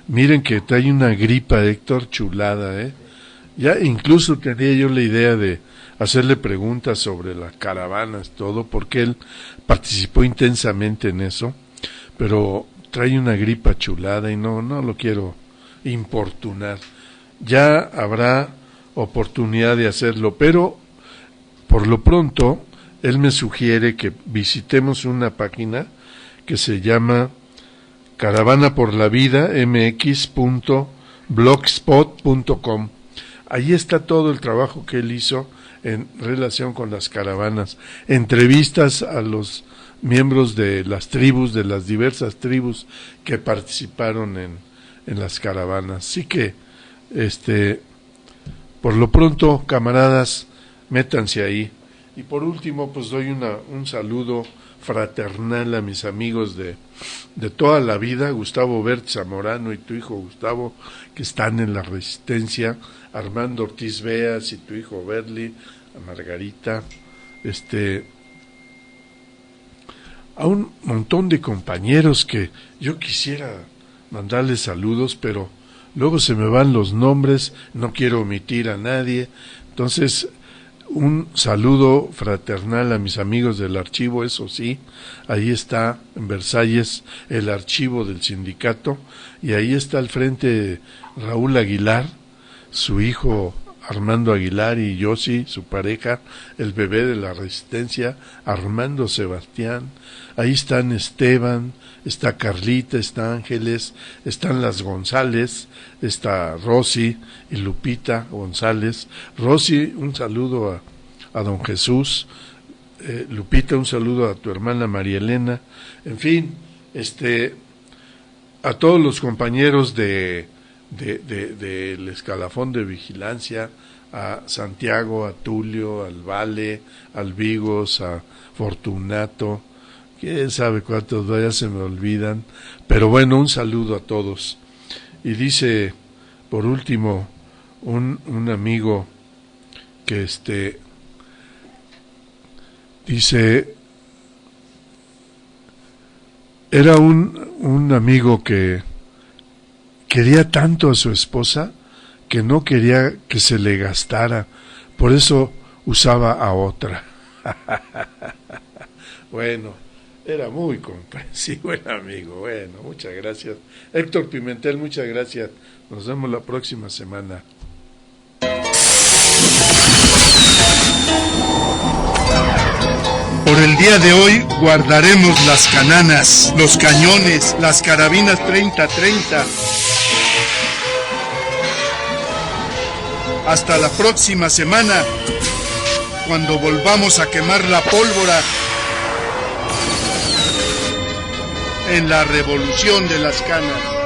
Miren que trae una gripa, Héctor, chulada, Ya incluso tenía yo la idea de hacerle preguntas sobre las caravanas, todo, porque él participó intensamente en eso, pero trae una gripa chulada y no lo quiero importunar. Ya habrá oportunidad de hacerlo, pero por lo pronto él me sugiere que visitemos una página que se llama caravanaporlavidamx.blogspot.com. Ahí está todo el trabajo que él hizo en relación con las caravanas, entrevistas a los miembros de las tribus, de las diversas tribus que participaron en las caravanas. Así que, por lo pronto, camaradas, métanse ahí. Y por último, pues doy un saludo fraternal a mis amigos de toda la vida, Gustavo Bert Zamorano y tu hijo Gustavo, que están en la Resistencia, Armando Ortiz Beas y tu hijo Berli, a Margarita, a un montón de compañeros que yo quisiera mandarles saludos, pero luego se me van los nombres, no quiero omitir a nadie. Entonces, un saludo fraternal a mis amigos del archivo, eso sí, ahí está en Versalles el archivo del sindicato, y ahí está al frente Raúl Aguilar, su hijo Armando Aguilar y Yossi, su pareja, el bebé de la Resistencia, Armando Sebastián. Ahí están Esteban, está Carlita, está Ángeles, están las González, está Rosy y Lupita González. Rosy, un saludo a don Jesús. Lupita, un saludo a tu hermana María Elena. En fin, a todos los compañeros del escalafón de vigilancia, a Santiago, a Tulio, al Vale, al Vigos, a Fortunato, quién sabe cuántos ya se me olvidan, pero bueno, un saludo a todos. Y dice, por último, un amigo que Dice, era un amigo que quería tanto a su esposa que no quería que se le gastara, por eso usaba a otra. Bueno, era muy comprensivo el amigo. Bueno, muchas gracias. Héctor Pimentel, muchas gracias. Nos vemos la próxima semana. Por el día de hoy guardaremos las cananas, los cañones, las carabinas 30-30. Hasta la próxima semana, cuando volvamos a quemar la pólvora en la revolución de las canas.